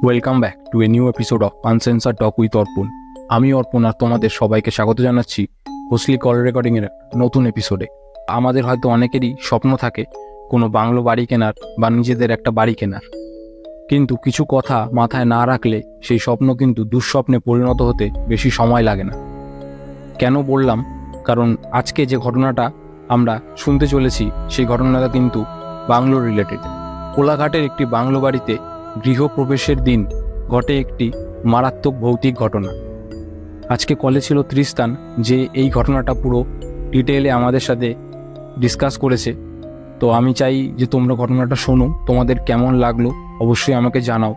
Welcome back to a new episode of uncensored talk with Arpan. আমি অর্পণ আর তোমাদের সবাইকে স্বাগত জানাচ্ছি হোসলি কল রেকর্ডিংয়ের নতুন এপিসোডে। আমাদের হয়তো অনেকেরই স্বপ্ন থাকে কোনো বাংলো বাড়ি কেনার বা নিজেদের একটা বাড়ি কেনার, কিন্তু কিছু কথা মাথায় না রাখলে সেই স্বপ্ন কিন্তু দুঃস্বপ্নে পরিণত হতে বেশি সময় লাগে না। কেন বললাম? কারণ আজকে যে ঘটনাটা আমরা শুনতে চলেছি সেই ঘটনাটা কিন্তু বাংলো রিলেটেড। কোলাঘাটের একটি বাংলো বাড়িতে গৃহপ্রবেশের দিন ঘটে একটি মারাত্মক ভৌতিক ঘটনা। আজকে কলে ছিল তৃষ্তান, যে এই ঘটনাটা পুরো ডিটেইলে আমাদের সাথে ডিসকাস করেছে। তো আমি চাই যে তোমরা ঘটনাটা শোনো, তোমাদের কেমন লাগলো অবশ্যই আমাকে জানাও।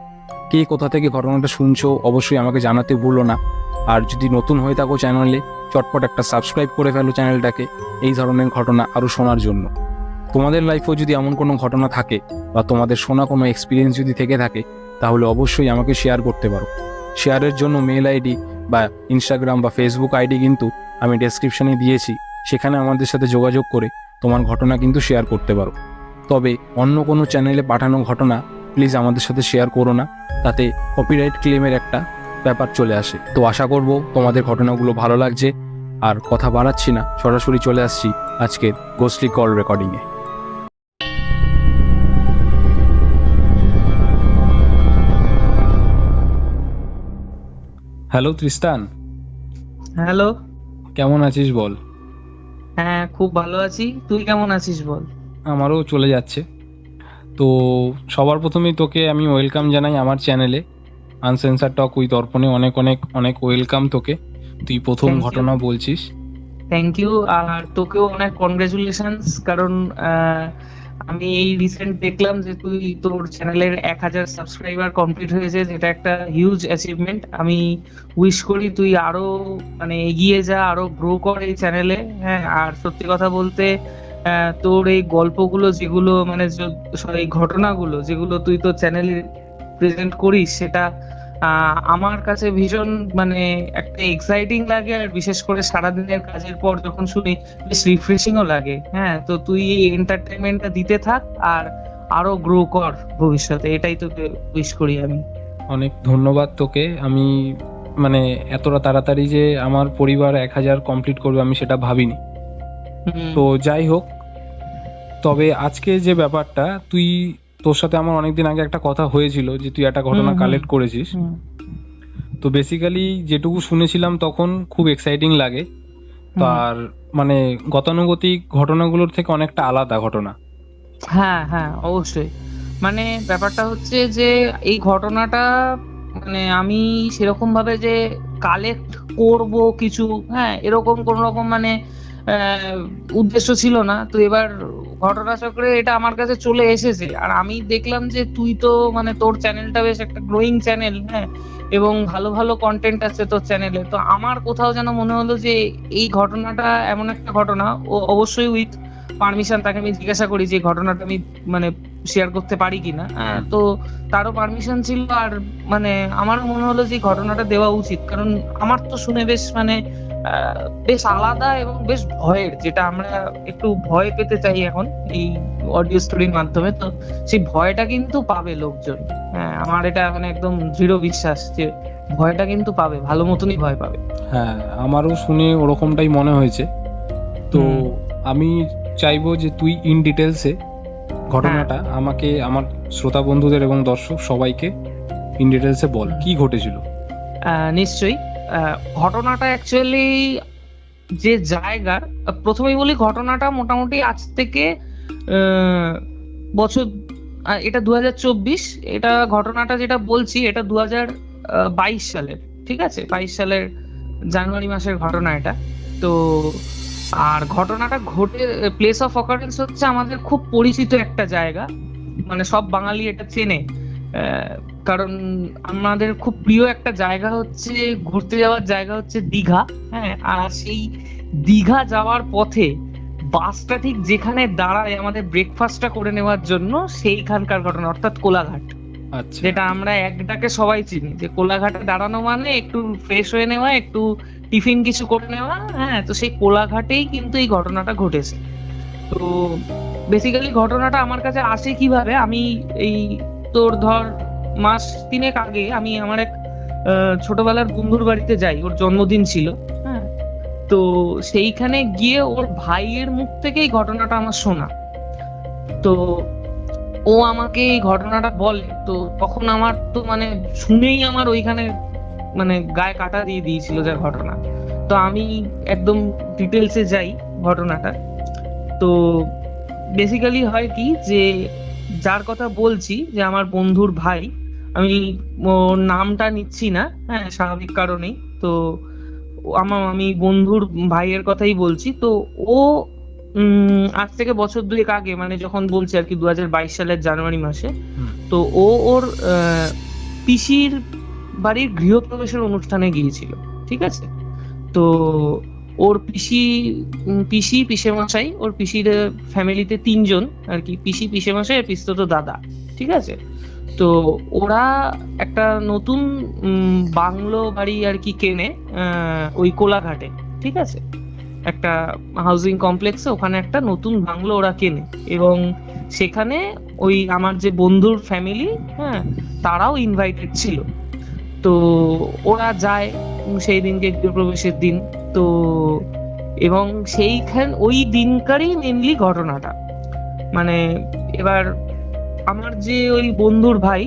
কে কোথা থেকে ঘটনাটা শুনছো অবশ্যই আমাকে জানাতে ভুলো না। আর যদি নতুন হয়ে থাকো চ্যানেলে, চটপট একটা সাবস্ক্রাইব করে ফেলো চ্যানেলটাকে এই ধরনের ঘটনা আরও শোনার জন্য। তোমাদের লাইফেও যদি এমন কোনো ঘটনা থাকে বা তোমাদের শোনা কোনো এক্সপিরিয়েন্স যদি থেকে থাকে, তাহলে অবশ্যই আমাকে শেয়ার করতে পারো। শেয়ারের জন্য মেল আইডি বা ইনস্টাগ্রাম বা ফেসবুক আইডি কিন্তু আমি ডেসক্রিপশনে দিয়েছি, সেখানে আমাদের সাথে যোগাযোগ করে তোমার ঘটনা কিন্তু শেয়ার করতে পারো। তবে অন্য কোনো চ্যানেলে পাঠানো ঘটনা প্লিজ আমাদের সাথে শেয়ার করো না, তাতে কপিরাইট ক্লেমের একটা ব্যাপার চলে আসে। তো আশা করব তোমাদের ঘটনাগুলো ভালো লাগছে। আর কথা বাড়াচ্ছি না, সরাসরি চলে আসছি আজকের গোস্টলি কল রেকর্ডিংয়ে। Hello Trishtan, hello. কেমন আছিস বল? হ্যাঁ, খুব ভালো আছি। তুই কেমন আছিস বল? আমারও চলে যাচ্ছে। তো সবার প্রথমেই তোকে আমি ওয়েলকাম জানাই আমার চ্যানেলে আনসেন্সার টক উইথ অর্পণে। অনেক অনেক অনেক ওয়েলকাম তোকে। তুই প্রথম Thank you. ঘটনা বলছিস। Thank you. আর তোকেও অনেক কনগ্রেচুলেশনস, কারণ আমি এই রিসেন্ট দেখলাম যে তুই তোর চ্যানেলের 1000 সাবস্ক্রাইবার কমপ্লিট হয়েছে, যেটা একটা হিউজ অ্যাচিভমেন্ট। আমি উইশ করি তুই আরো এগিয়ে যা, আরো গ্রো কর এই চ্যানেলে। হ্যাঁ, আর সত্যি কথা বলতে তোর এই গল্পগুলো যেগুলো এই ঘটনাগুলো যেগুলো তুই তোর চ্যানেলে প্রেজেন্ট করিস, সেটা আমার কাছে ভীষণ একটা এক্সাইটিং লাগে। আর বিশেষ করে সারাদিনের কাজের পর যখন শুনি, বেশ রিফ্রেশিংও লাগে। হ্যাঁ, তো তুই এই এন্টারটেনমেন্টটা দিতে থাক আর আরো গ্রো কর ভবিষ্যতে, এটাই তোকে উইশ করি আমি। অনেক ধন্যবাদ তোকে। আমি এতটা তাড়াতাড়ি যে আমার পরিবার 1000 কমপ্লিট করবে আমি সেটা ভাবিনি। তো যাই হোক, তবে আজকে যে ব্যাপারটা, তোর সাথে আমার অনেকদিন আগে একটা কথা হয়েছিল যে তুই একটা ঘটনা কালেক্ট করেছিস। তো বেসিক্যালি যেটুকু শুনেছিলাম তখন খুব এক্সাইটিং লাগে। তো আর গতানুগতিক ঘটনাগুলোর থেকে অনেকটা আলাদা ঘটনা। হ্যাঁ হ্যাঁ, অবশ্যই। ব্যাপারটা হচ্ছে যে এই ঘটনাটা আমি সেরকম ভাবে যে কালেক্ট করব কিছু, হ্যাঁ, এরকম কোন রকম উদ্দেশ্য ছিল না। তো এবার ঘটনাচক্রে এটা আমার কাছে চলে এসেছে, আর আমি দেখলাম যে তুই তো তোর চ্যানেলটা বেশ একটা গ্রোয়িং চ্যানেল, হ্যাঁ, এবং ভালো ভালো কন্টেন্ট আছে তোর চ্যানেলে। তো আমার কোথাও যেন মনে হলো যে এই ঘটনাটা এমন একটা ঘটনা, ও অবশ্যই উইথ পারমিশন, তাকে আমি জিজ্ঞাসা করি যে ঘটনাটা আমি শেয়ার করতে পারি কিনা। হ্যাঁ, তো তারও পারমিশন ছিল। আর আমারও মনে হলো যে ঘটনাটা দেওয়া উচিত, কারণ আমার তো শুনে বেশ বেশ আলাদা এবং বেশ ভয়ের, যেটা আমরা একটু ভয় পেতে চাই এখন এই অডিও স্টোরির মাধ্যমে। তো সেই ভয়টা কিন্তু পাবে লোকজন। হ্যাঁ, আমার এটা একদম দৃঢ় বিশ্বাস যে ভয়টা কিন্তু পাবে, ভালো মতনই ভয় পাবে। হ্যাঁ, আমারও শুনে ওরকমটাই মনে হয়েছে। তো আমি চাইবো যে তুই ইন ডিটেলসে ঘটনাটা আমাকে, আমার শ্রোতা বন্ধুদের এবং দর্শক সবাইকে ইন ডিটেলসে বল কি ঘটেছিল। নিশ্চয়ই। ঘটনাটা অ্যাকচুয়ালি যে জায়গার, প্রথমেই বলি ঘটনাটা মোটামুটি আজ থেকে বছর, এটা 2024। এটা ঘটনাটা যেটা বলছি এটা 2022 সালের, ঠিক আছে, 22 সালের জানুয়ারি মাসের ঘটনা এটা। তো আর ঘটনাটা ঘটে, প্লেস অফ অকারেন্স হচ্ছে আমাদের খুব পরিচিত একটা জায়গা, সব বাঙালি এটা চেনে। কারণ আমাদের খুব প্রিয় একটা জায়গা হচ্ছে, ঘুরতে যাওয়ার জায়গা হচ্ছে দীঘা। হ্যাঁ, আর সেই দীঘা যাওয়ার পথে বাসটা ঠিক যেখানে দাঁড়ায় আমাদের ব্রেকফাস্টটা করে নেওয়ার জন্য, সেইখানকার ঘটনা, অর্থাৎ কোলাঘাট। আচ্ছা, যেটা আমরা এক ডাকে সবাই চিনি যে কোলাঘাটে দাঁড়ানো মানে একটু ফ্রেশ হয়ে নেওয়া, একটু টিফিন কিছু করে নেওয়া। হ্যাঁ, তো সেই কোলাঘাটেই কিন্তু এই ঘটনাটা ঘটেছে। তো বেসিক্যালি ঘটনাটা আমার কাছে আসে কিভাবে, আমি এই তোর ধর মাস তিনেক আগে আমি আমার এক ছোটবেলার বন্ধুর বাড়িতে যাই, ওর জন্মদিন ছিল। হ্যাঁ, তো সেইখানে গিয়ে ওর ভাইয়ের মুখ থেকে এই ঘটনাটা আমার শোনা। তো ও আমাকে এই ঘটনাটা বলে, তো তখন আমার তো মানে শুনেই আমার ওইখানে মানে গায়ে কাঁটা দিয়ে দিয়েছিল যা ঘটনা। তো আমি একদম ডিটেলসে যাই ঘটনাটা। তো বেসিক্যালি হয় কি যে, যার কথা বলছি যে আমার বন্ধুর ভাই, আমি ওর নামটা নিচ্ছি না, হ্যাঁ, স্বাভাবিক কারণেই। তো আমি বন্ধুর ভাইয়ের কথাই বলছি। তো ও আজ থেকে বছর দুয়েক আগে, মানে যখন বলছি আর কি 2022 সালের জানুয়ারি মাসে, তো ও ওর পিসির বাড়ির গৃহপ্রবেশের অনুষ্ঠানে গিয়েছিল। ঠিক আছে? তো ওর পিসেমশাই, ওর পিসির ফ্যামিলিতে তিনজন আর কি, পিসেমশাই আর পিসতো দাদা। ঠিক আছে? তো ওরা একটা নতুন বাংলো বাড়ি আর কি কেনে ওই কোলাঘাটে। ঠিক আছে? একটা হাউজিং কমপ্লেক্সে ওখানে একটা নতুন বাংলো ওরা কেনে, এবং সেখানে ওই আমার যে বন্ধুর ফ্যামিলি, হ্যাঁ, তারাও ইনভাইটেড ছিল। তো ওরা যায় সেই দিনকে, গৃহপ্রবেশের দিন। তো এবং ওই দিনকারই মেনলি ঘটনাটা, মানে এবার আমার যে ওই বন্ধুর ভাই,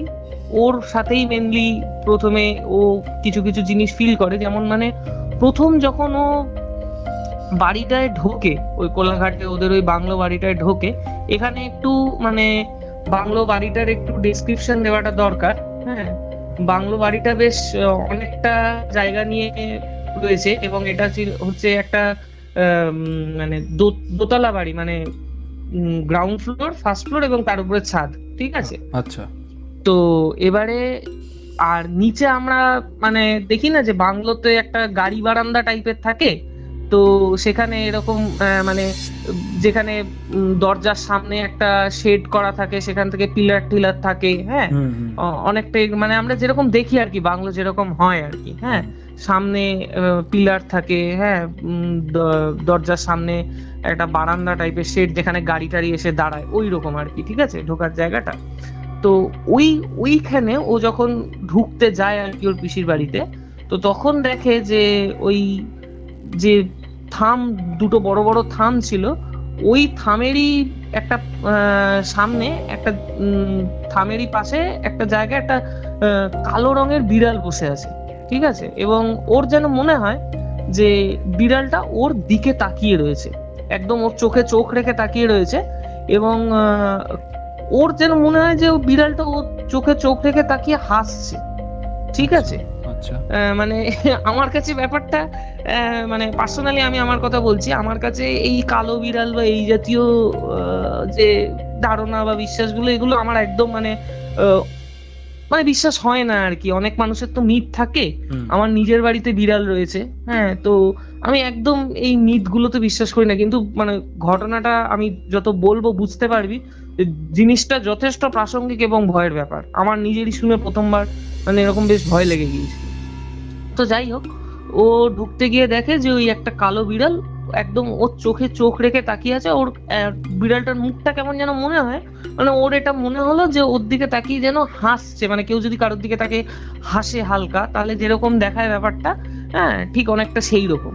ওর সাথেই মেনলি প্রথমে ও কিছু কিছু জিনিস ফিল করে। যেমন মানে প্রথম যখন ও বাড়িটায় ঢোকে, ওই কোলাঘাটে ওদের ওই বাংলো বাড়িটায় ঢোকে, এখানে একটু মানে বাংলো বাড়িটার একটু ডেসক্রিপশন দেওয়াটা দরকার। হ্যাঁ, বাংলো বাড়িটা বেশ অনেকটা জায়গা নিয়ে রয়েছে, এবং এটা হচ্ছে একটা মানে দোতলা বাড়ি, মানে গ্রাউন্ড ফ্লোর, ফার্স্ট ফ্লোর এবং তার উপরে ছাদ। ঠিক আছে? আচ্ছা। তো এবারে আর নিচে আমরা মানে দেখি না যে বাংলোতে একটা গাড়ি বারান্দা টাইপের থাকে, তো সেখানে এরকম মানে যেখানে দরজার সামনে একটা শেড করা থাকে, সেখান থেকে পিলার টিলার থাকে। হ্যাঁ, অনেকটাই মানে আমরা যেরকম দেখি আর কি, বাংলো যেরকম হয় আর কি। হ্যাঁ, সামনে পিলার থাকে, হ্যাঁ, দরজার সামনে একটা বারান্দা টাইপের শেড, যেখানে গাড়ি টাড়ি এসে দাঁড়ায়, ওই রকম আর কি। ঠিক আছে? ঢোকার জায়গাটা। তো ওইখানে ও যখন ঢুকতে যায় আর কি ওর পিসির বাড়িতে, তো তখন দেখে যে ওই যে দুটো বড় বড় থাম ছিল, ওই থামেরই একটা সামনে একটা থামেরই পাশে একটা জায়গায় একটা কালো রঙের বিড়াল বসে আছে। ঠিক আছে? এবং ওর যেন মনে হয় যে বিড়ালটা ওর দিকে তাকিয়ে রয়েছে, একদম ওর চোখে চোখ রেখে তাকিয়ে রয়েছে, এবং ওর যেন মনে হয় যে বিড়ালটা ওর চোখে চোখ রেখে তাকিয়ে হাসছে। ঠিক আছে? আচ্ছা। মানে আমার কাছে ব্যাপারটা মানে পার্সোনালি আমি আমার কথা বলছি, আমার কাছে এই কালো বিড়াল বা এই জাতীয় যে ধারণা বা বিশ্বাসগুলো, এগুলো আমার একদম মানে মানে বিশ্বাস হয় না আর কি। অনেক মানুষের তো মিথ থাকে, আমার নিজের বাড়িতে বিড়াল রয়েছে। হ্যাঁ, তো আমি একদম এই মিথ গুলোতে বিশ্বাস করি না, কিন্তু মানে ঘটনাটা আমি যত বলবো বুঝতে পারবি জিনিসটা যথেষ্ট প্রাসঙ্গিক এবং ভয়ের ব্যাপার। আমার নিজেরই শুনে প্রথমবার মানে এরকম বেশ ভয় লেগে গিয়েছিল। তো যাই হোক, ও ঢুকতে গিয়ে দেখে যে ওই একটা কালো বিড়াল একদম ওর চোখে চোখ রেখে তাকিয়ে আছে। ওর বিড়ালটার মুখটা কেমন যেন মনে হয়, মানে ওর এটা মনে হলো যে ওর দিকে তাকিয়ে যেন হাসছে, মানে কেউ যদি কারোর দিকে তাকে হাসে হালকা, তাহলে যেরকম দেখায় ব্যাপারটা, হ্যাঁ, ঠিক অনেকটা সেই রকম।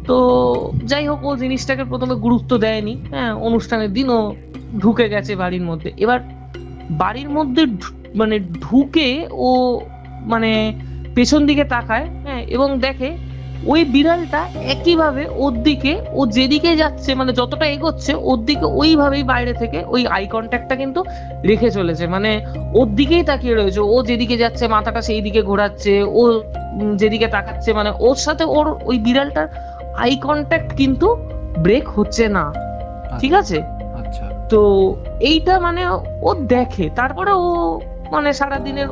তো যাই হোক, ও জিনিসটাকে প্রথমে গুরুত্ব দেয়নি। হ্যাঁ, অনুষ্ঠানের দিন ও ঢুকে গেছে বাড়ির মধ্যে। এবার বাড়ির মধ্যে মানে ঢুকে ও মানে পেছন দিকে তাকায়, হ্যাঁ, এবং দেখে ওই বিড়ালটা একইভাবে ওর দিকে, ও যেদিকে যাচ্ছে মানে যতটা এগোচ্ছে ওর দিকে ওইভাবেই বাইরে থেকে ওই আই কন্ট্যাক্টটা কিন্তু রেখে চলেছে, মানে ওর দিকেই তাকিয়ে রয়েছে। ও যেদিকে যাচ্ছে মাথাটা সেই দিকে ঘোরাচ্ছে, ও যেদিকে তাকাচ্ছে মানে ওর সাথে ওর ওই বিড়ালটার আই কন্ট্যাক্ট কিন্তু ব্রেক হচ্ছে না। ঠিক আছে? আচ্ছা। তো এইটা মানে ও দেখে, তারপরে ও মানে সারাদিনের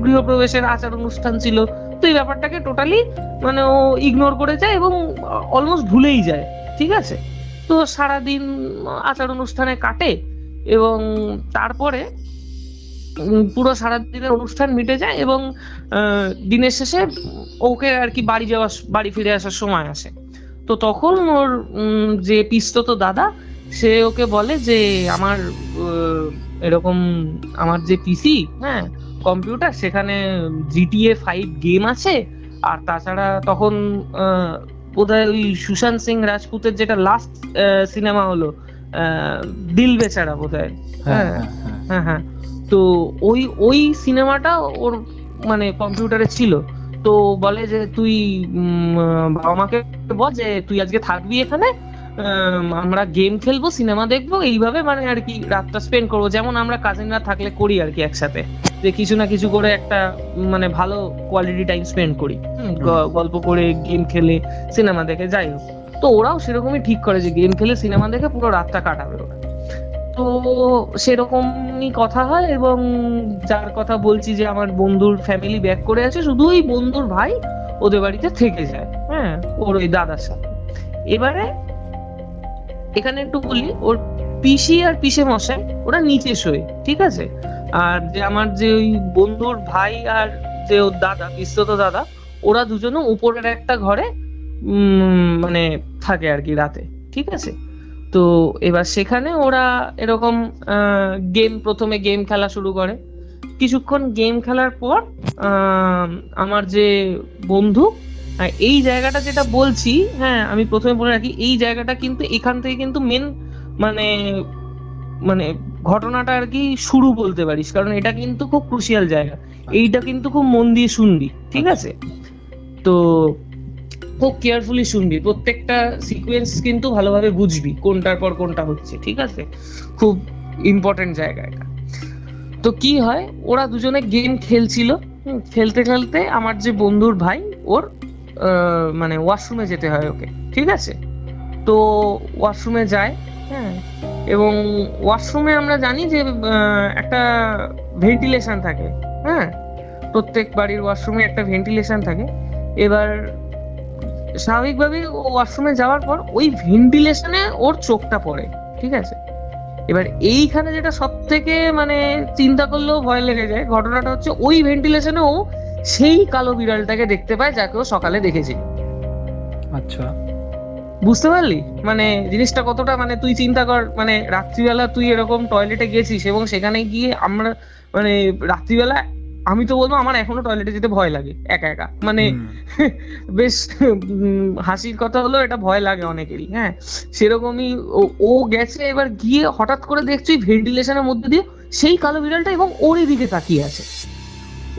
গৃহপ্রবেশের আচার অনুষ্ঠান ছিল, তো এই ব্যাপারটাকে টোটালি মানে ও ইগনোর করে যায় এবং অলমোস্ট ভুলেই যায়। ঠিক আছে? তো সারাদিন আচার অনুষ্ঠানে কাটে, এবং তারপরে পুরো সারাদিনের অনুষ্ঠান মিটে যায়, এবং দিনের শেষে ওকে আর কি বাড়ি ফিরে আসার সময় আসে। তো তখন ওর যে পিসতো দাদা, সে ওকে বলে যে আমার এরকম আমার যে পিসি, হ্যাঁ, কম্পিউটার, সেখানে GTA 5 গেম আছে। আর তাছাড়া তখন বোধহয় ওই সুশান্ত সিং রাজপুতের যেটা লাস্ট সিনেমা হলো, দিল বেচারা বোধহয়। হ্যাঁ, হ্যাঁ, হ্যাঁ, হ্যাঁ। হ্যাঁ, হ্যাঁ। তো ওই ওই সিনেমাটা ওর মানে কম্পিউটারে ছিল। তো বলে যে তুই বাবা মাকে বল যে তুই আজকে থাকবি এখানে, আমরা গেম খেলবো, সিনেমা দেখবো, এইভাবে মানে আর কি রাতটা স্পেন্ড করবো, যেমন আমরা কাজিনরা থাকলে করি আর কি একসাথে, যে কিছু না কিছু করে একটা মানে ভালো কোয়ালিটি টাইম স্পেন্ড করি, গল্প করে, গেম খেলে, সিনেমা দেখে, যাই হোক। তো ওরাও সেরকমই ঠিক করে যে গেম খেলে, সিনেমা দেখে পুরো রাতটা কাটাবে ওরা। তো সেরকমই কথা হয়, এবং যার কথা বলছি যে আমার বন্ধুর ফ্যামিলি ব্যাক করে আছে, শুধু ওই বন্ধুর ভাই ওদের বাড়িতে থেকে যায়, হ্যাঁ, ওর ওই দাদার সাথে। এবারে এখানে একটু বলি, ওর পিসি আর পিসে মশাই ওরা নিচে শোয়, ঠিক আছে। আর যে আমার যে ওই বন্ধুর ভাই আর যে ওর দাদা, পিসতো দাদা, ওরা দুজনে উপরের একটা ঘরে মানে থাকে আর কি রাতে, ঠিক আছে। তো এবার সেখানে ওরা এরকম প্রথমে গেম খেলা শুরু করে। কিছুক্ষণ গেম খেলার পর আমার যে বন্ধু, এই জায়গাটা যেটা বলছি, হ্যাঁ আমি প্রথমে বলে রাখি, এই জায়গাটা কিন্তু এখান থেকে কিন্তু মেন মানে মানে ঘটনাটা আর কি শুরু বলতে পারিস, কারণ এটা কিন্তু খুব ক্রুশিয়াল জায়গা। এইটা কিন্তু খুব মন দিয়ে শুনবি, ঠিক আছে। তো খুব কেয়ারফুলি শুনবি, প্রত্যেকটা সিকোয়েন্স কিন্তু ভালোভাবে বুঝবি, কোনটার পর কোনটা হচ্ছে, ঠিক আছে। খুব ইম্পর্টেন্ট জায়গা এটা। তো কি হয়, ওরা দুজনে গেম খেলছিল, খেলতে খেলতে আমার যে বন্ধুর ভাই, ওর মানে ওয়াশরুমে যেতে হয় ওকে, ঠিক আছে। তো ওয়াশরুমে যায়, হ্যাঁ, এবং ওয়াশরুমে আমরা জানি যে একটা ভেন্টিলেশন থাকে, হ্যাঁ, প্রত্যেক বাড়ির ওয়াশরুমে একটা ভেন্টিলেশন থাকে। এবার স্বাভাবিকভাবেই ও ওয়াশরুমে যাওয়ার পর ওই ভেন্টিলেশনে ওর চোখটা পড়ে, ঠিক আছে। এবার এইখানে যেটা সব থেকে মানে চিন্তা করলেও ভয় লেগে যায়, ঘটনাটা হচ্ছে ওই ভেন্টিলেশনে ও সেই কালো বিড়ালটাকে দেখতে পায় যাকে ও সকালে দেখেছিল। আচ্ছা। বুঝতে পারলি মানে জিনিসটা কতটা, মানে তুই চিন্তা কর, মানে রাত্রিবেলা তুই এরকম টয়লেটে গেছিস, এবং সেখানে গিয়ে আমরা মানে রাত্রিবেলা, আমি তো বলবো আমার এখনো টয়লেটে যেতে ভয় লাগে একা একা, মানে বেশ হাসির কথা হলো, এটা ভয় লাগে অনেকেরই, হ্যাঁ। সেরকমই ও গেছে, এবার গিয়ে হঠাৎ করে দেখছি ভেন্টিলেশনের মধ্যে দিয়ে সেই কালো বিড়ালটা, এবং ওরই দিকে তাকিয়ে আছে,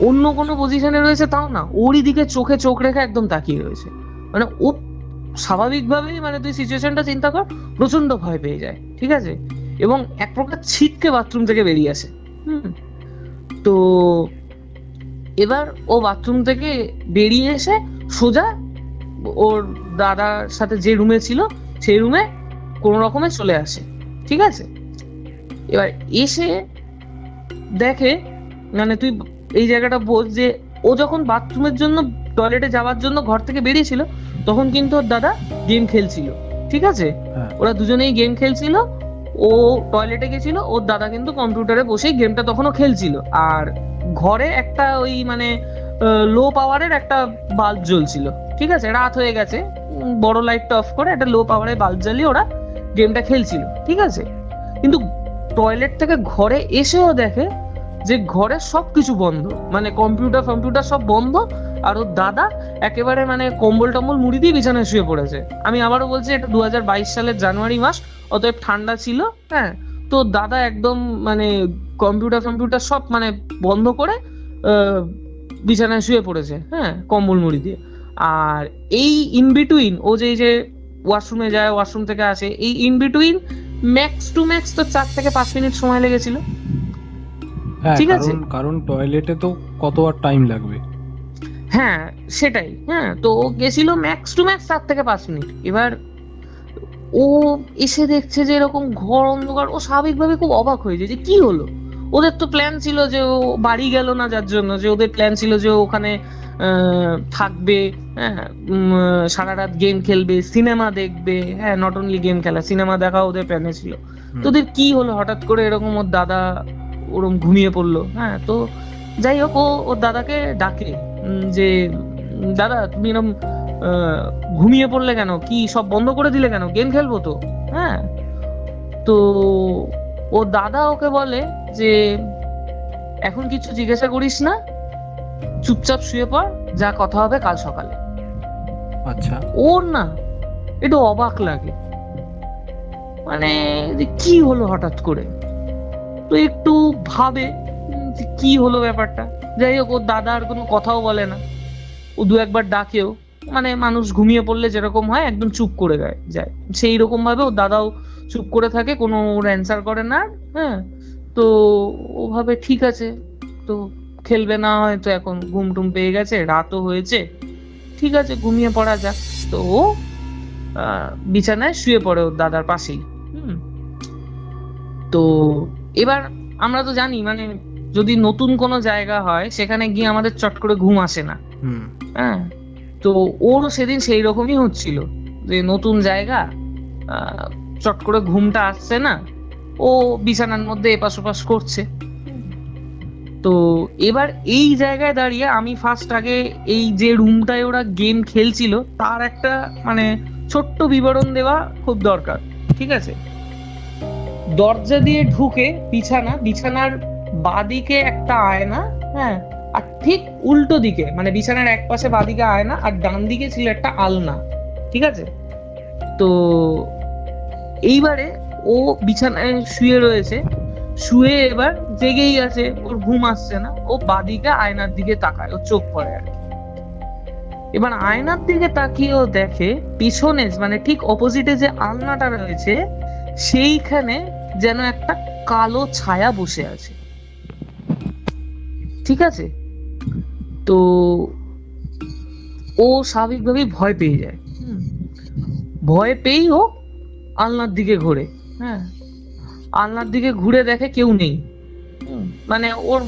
অন্য কোনো পজিশনে রয়েছে তাও না, ওরই দিকে চোখে চোখ রেখে একদম তাকিয়ে রয়েছে। মানে ও স্বাভাবিকভাবেই, মানে তুই সিচুয়েশনটা চিন্তা কর, প্রচন্ড ভয় পেয়ে যায়, ঠিক আছে, এবং এক প্রকার ছিটকে বাথরুম থেকে বেরিয়ে আসে। তো এবার ও বাথরুম থেকে বেরিয়ে এসে সোজা ওর দাদার সাথে যে রুমে ছিল সেই রুমে কোনো রকমে চলে আসে, ঠিক আছে। এবার এসে দেখে, মানে তুই এই জায়গাটা বোঝ যে ও যখন বাথরুমের জন্য, টয়লেটে যাওয়ার জন্য ঘর থেকে বেরিয়েছিল, তখন কিন্তু ওর দাদা গেম খেলছিল, ঠিক আছে। ওরা দুজনেই গেম খেলছিল, ও টয়লেটে গেছিল, ওর দাদা কিন্তু কম্পিউটারে বসেই গেমটা তখনও খেলছিল। আর ঘরে একটা ওই মানে লো পাওয়ারের একটা বাল্ব জ্বলছিল, ঠিক আছে, রাত হয়ে গেছে, বড় লাইটটা অফ করে একটা লো পাওয়ারের বাল্ব জ্বালিয়ে ওরা গেমটা খেলছিল, ঠিক আছে। কিন্তু টয়লেট থেকে ঘরে এসেও দেখে যে ঘরে সবকিছু বন্ধ, মানে কম্পিউটার সব বন্ধ, আর ওর দাদা একেবারে মানে কম্বল টম্বল মুড়ি দিয়ে বিছানায় শুয়ে পড়েছে। আমি আবারও বলছি, এটা 2022 সালের জানুয়ারি মাস, অতএব ঠান্ডা ছিল, হ্যাঁ। তো দাদা একদম মানে কম্পিউটার সব মানে বন্ধ করে বিছানায় শুয়ে পড়েছে, হ্যাঁ, কম্বল মুড়ি দিয়ে। আর এই ইন বিটুইন ও যে ওয়াশরুমে যায়, ওয়াশরুম থেকে আসে, এই in between max to max তো 4 থেকে 5 মিনিট সময় লেগেছিল, ঠিক আছে। কারণ টয়লেটে তো কত আর টাইম লাগবে। হ্যাঁ সেটাই, হ্যাঁ। তো ও গেছিল ম্যাক্স টু ম্যাক্স 4 থেকে 5 মিনিট। এবার ও এসে দেখছে যে এরকম ঘর অন্ধকার, ও স্বাভাবিকভাবে খুব অবাক হয়ে যায় যে কি হলো। ওদের তো প্ল্যান ছিল যে ও বাড়ি গেল না, যার জন্য যে ওদের প্ল্যান ছিল যে ওখানে থাকবে, হ্যাঁ, সারা রাত গেম খেলবে, সিনেমা দেখবে, হ্যাঁ, নট অনলি গেম খেলা, সিনেমা দেখা ওদের প্ল্যানে ছিল। তো ওদের কি হলো হঠাৎ করে এরকম, ওর দাদা ওরকম ঘুমিয়ে পড়লো, হ্যাঁ। তো যাই হোক, ওর দাদাকে ডাকে যে দাদা তুমি এরকম ঘুমিয়ে পড়লে কেন, কি সব বন্ধ করে দিলে কেন, গেম খেলবো তো, হ্যাঁ। তো ও দাদা ওকে বলে যে এখন কিছু জিজ্ঞাসা করিস না, চুপচাপ শুয়ে পড়, যা কথা হবে কাল সকালে। আচ্ছা। ওর না একটু অবাক লাগে, মানে যে কি হলো হঠাৎ করে, তো একটু ভাবে যে কি হলো ব্যাপারটা। যাই হোক, ওর দাদা আর কোনো কথাও বলে না, ও দু একবার ডাকেও, মানে মানুষ ঘুমিয়ে পড়লে যেরকম হয় একদম চুপ করে যায়, সেই রকম ভাবে ওর দাদাও চুপ করে থাকে, কোনো ওর অ্যান্সার করে না। হ্যাঁ, তো ও ভাবে ঠিক আছে, তো খেলবে না হয়তো, এখন ঘুম টুম পেয়ে গেছে, রাতও হয়েছে, ঠিক আছে ঘুমিয়ে পড়া যাক। তো ও বিছানায় শুয়ে পড়ে ওর দাদার পাশেই। হুম, তো এবার আমরা তো জানি, মানে যদি নতুন কোনো জায়গা হয় সেখানে গিয়ে আমাদের চট করে ঘুম আসে না। হুম। হ্যাঁ, তো ওরও সেদিন সেই রকমই হচ্ছিল, যে নতুন জায়গা, চট করে ঘুমটা আসছে না, ও বিছানার মধ্যে এপাশ ওপাশ করছে। তো এবার এই জায়গায় দাঁড়িয়ে আমি ফার্স্ট আগে এই যে রুমটায় ওরা গেম খেলছিল তার একটা মানে ছোট্ট বিবরণ দেওয়া খুব দরকার। ঠিক আছে, দরজা দিয়ে ঢুকে বিছানার বাদিকে একটা আয়না, হ্যাঁ, আর ঠিক উল্টো দিকে মানে বিছানার এক পাশে বাদিকে আয়না আর ডান দিকে ছিল একটা আলনা। ঠিক আছে, তো এইবারে ও বিছানায় শুয়ে রয়েছে, শুয়ে এবার জেগেই আছে, ওর ঘুম আসছে না, ও বাদিকে আয়নার দিকে তাকায়, ও চোখ পড়ে আর কি। এবার আয়নার দিকে তাকিয়ে ও দেখে পিছনে মানে ঠিক অপোজিটে যে আলনাটা রয়েছে সেইখানে যেন একটা কালো ছায়া বসে আছে। ঠিক আছে, তো ও স্বাভাবিকভাবেই ভয় পেয়ে যায়। ভয় পেয়েই ও আলনার দিকে ঘোরে। হ্যাঁ, আলনার দিকে ঘুরে দেখে কেউ নেই। মানে ওর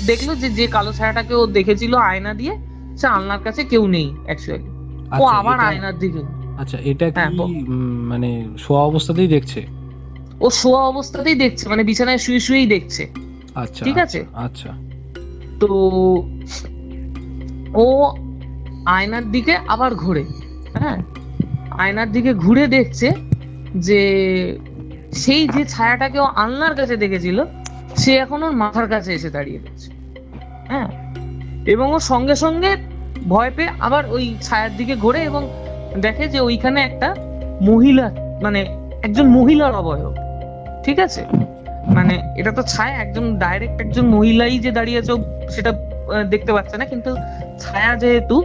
দেখলো যে যে কালো ছায়াটাকে ও দেখেছিল আয়না দিয়ে, সে আলনার কাছে কেউ নেই অ্যাকচুয়ালি। ও আচ্ছা, আবার এটা আয়নার দিকে। আচ্ছা এটা কি হ্যাঁ, মানে শোয়া অবস্থাতেই দেখছে? ও শোয়া অবস্থাতেই দেখছে, মানে বিছানায় শুয়ে শুয়েই দেখছে। আচ্ছা, ঠিক আচ্ছা, আছে, আচ্ছা। তো ও আয়নার দিকে আবার ঘোরে। হ্যাঁ, আয়নার দিকে ঘুরে দেখছে যে সেই যে ছায়াটাকে ও আলনার কাছে দেখেছিল সে এখন ওর মাথার কাছে এসে দাঁড়িয়ে রয়েছে। হ্যাঁ, এবং ও সঙ্গে সঙ্গে ভয় পেয়ে আবার ওই ছায়ার দিকে ঘোরে এবং দেখে যে ওইখানে একটা মহিলা, মানে একজন মহিলার অবয়ব। ঠিক আছে, মানে এটা তো ছায়া, একজন ডাইরেক্ট একজন মহিলাই যে দাঁড়িয়ে আছে ও সেটা দেখতে পাচ্ছে না, কিন্তু ছায়া যেহেতু,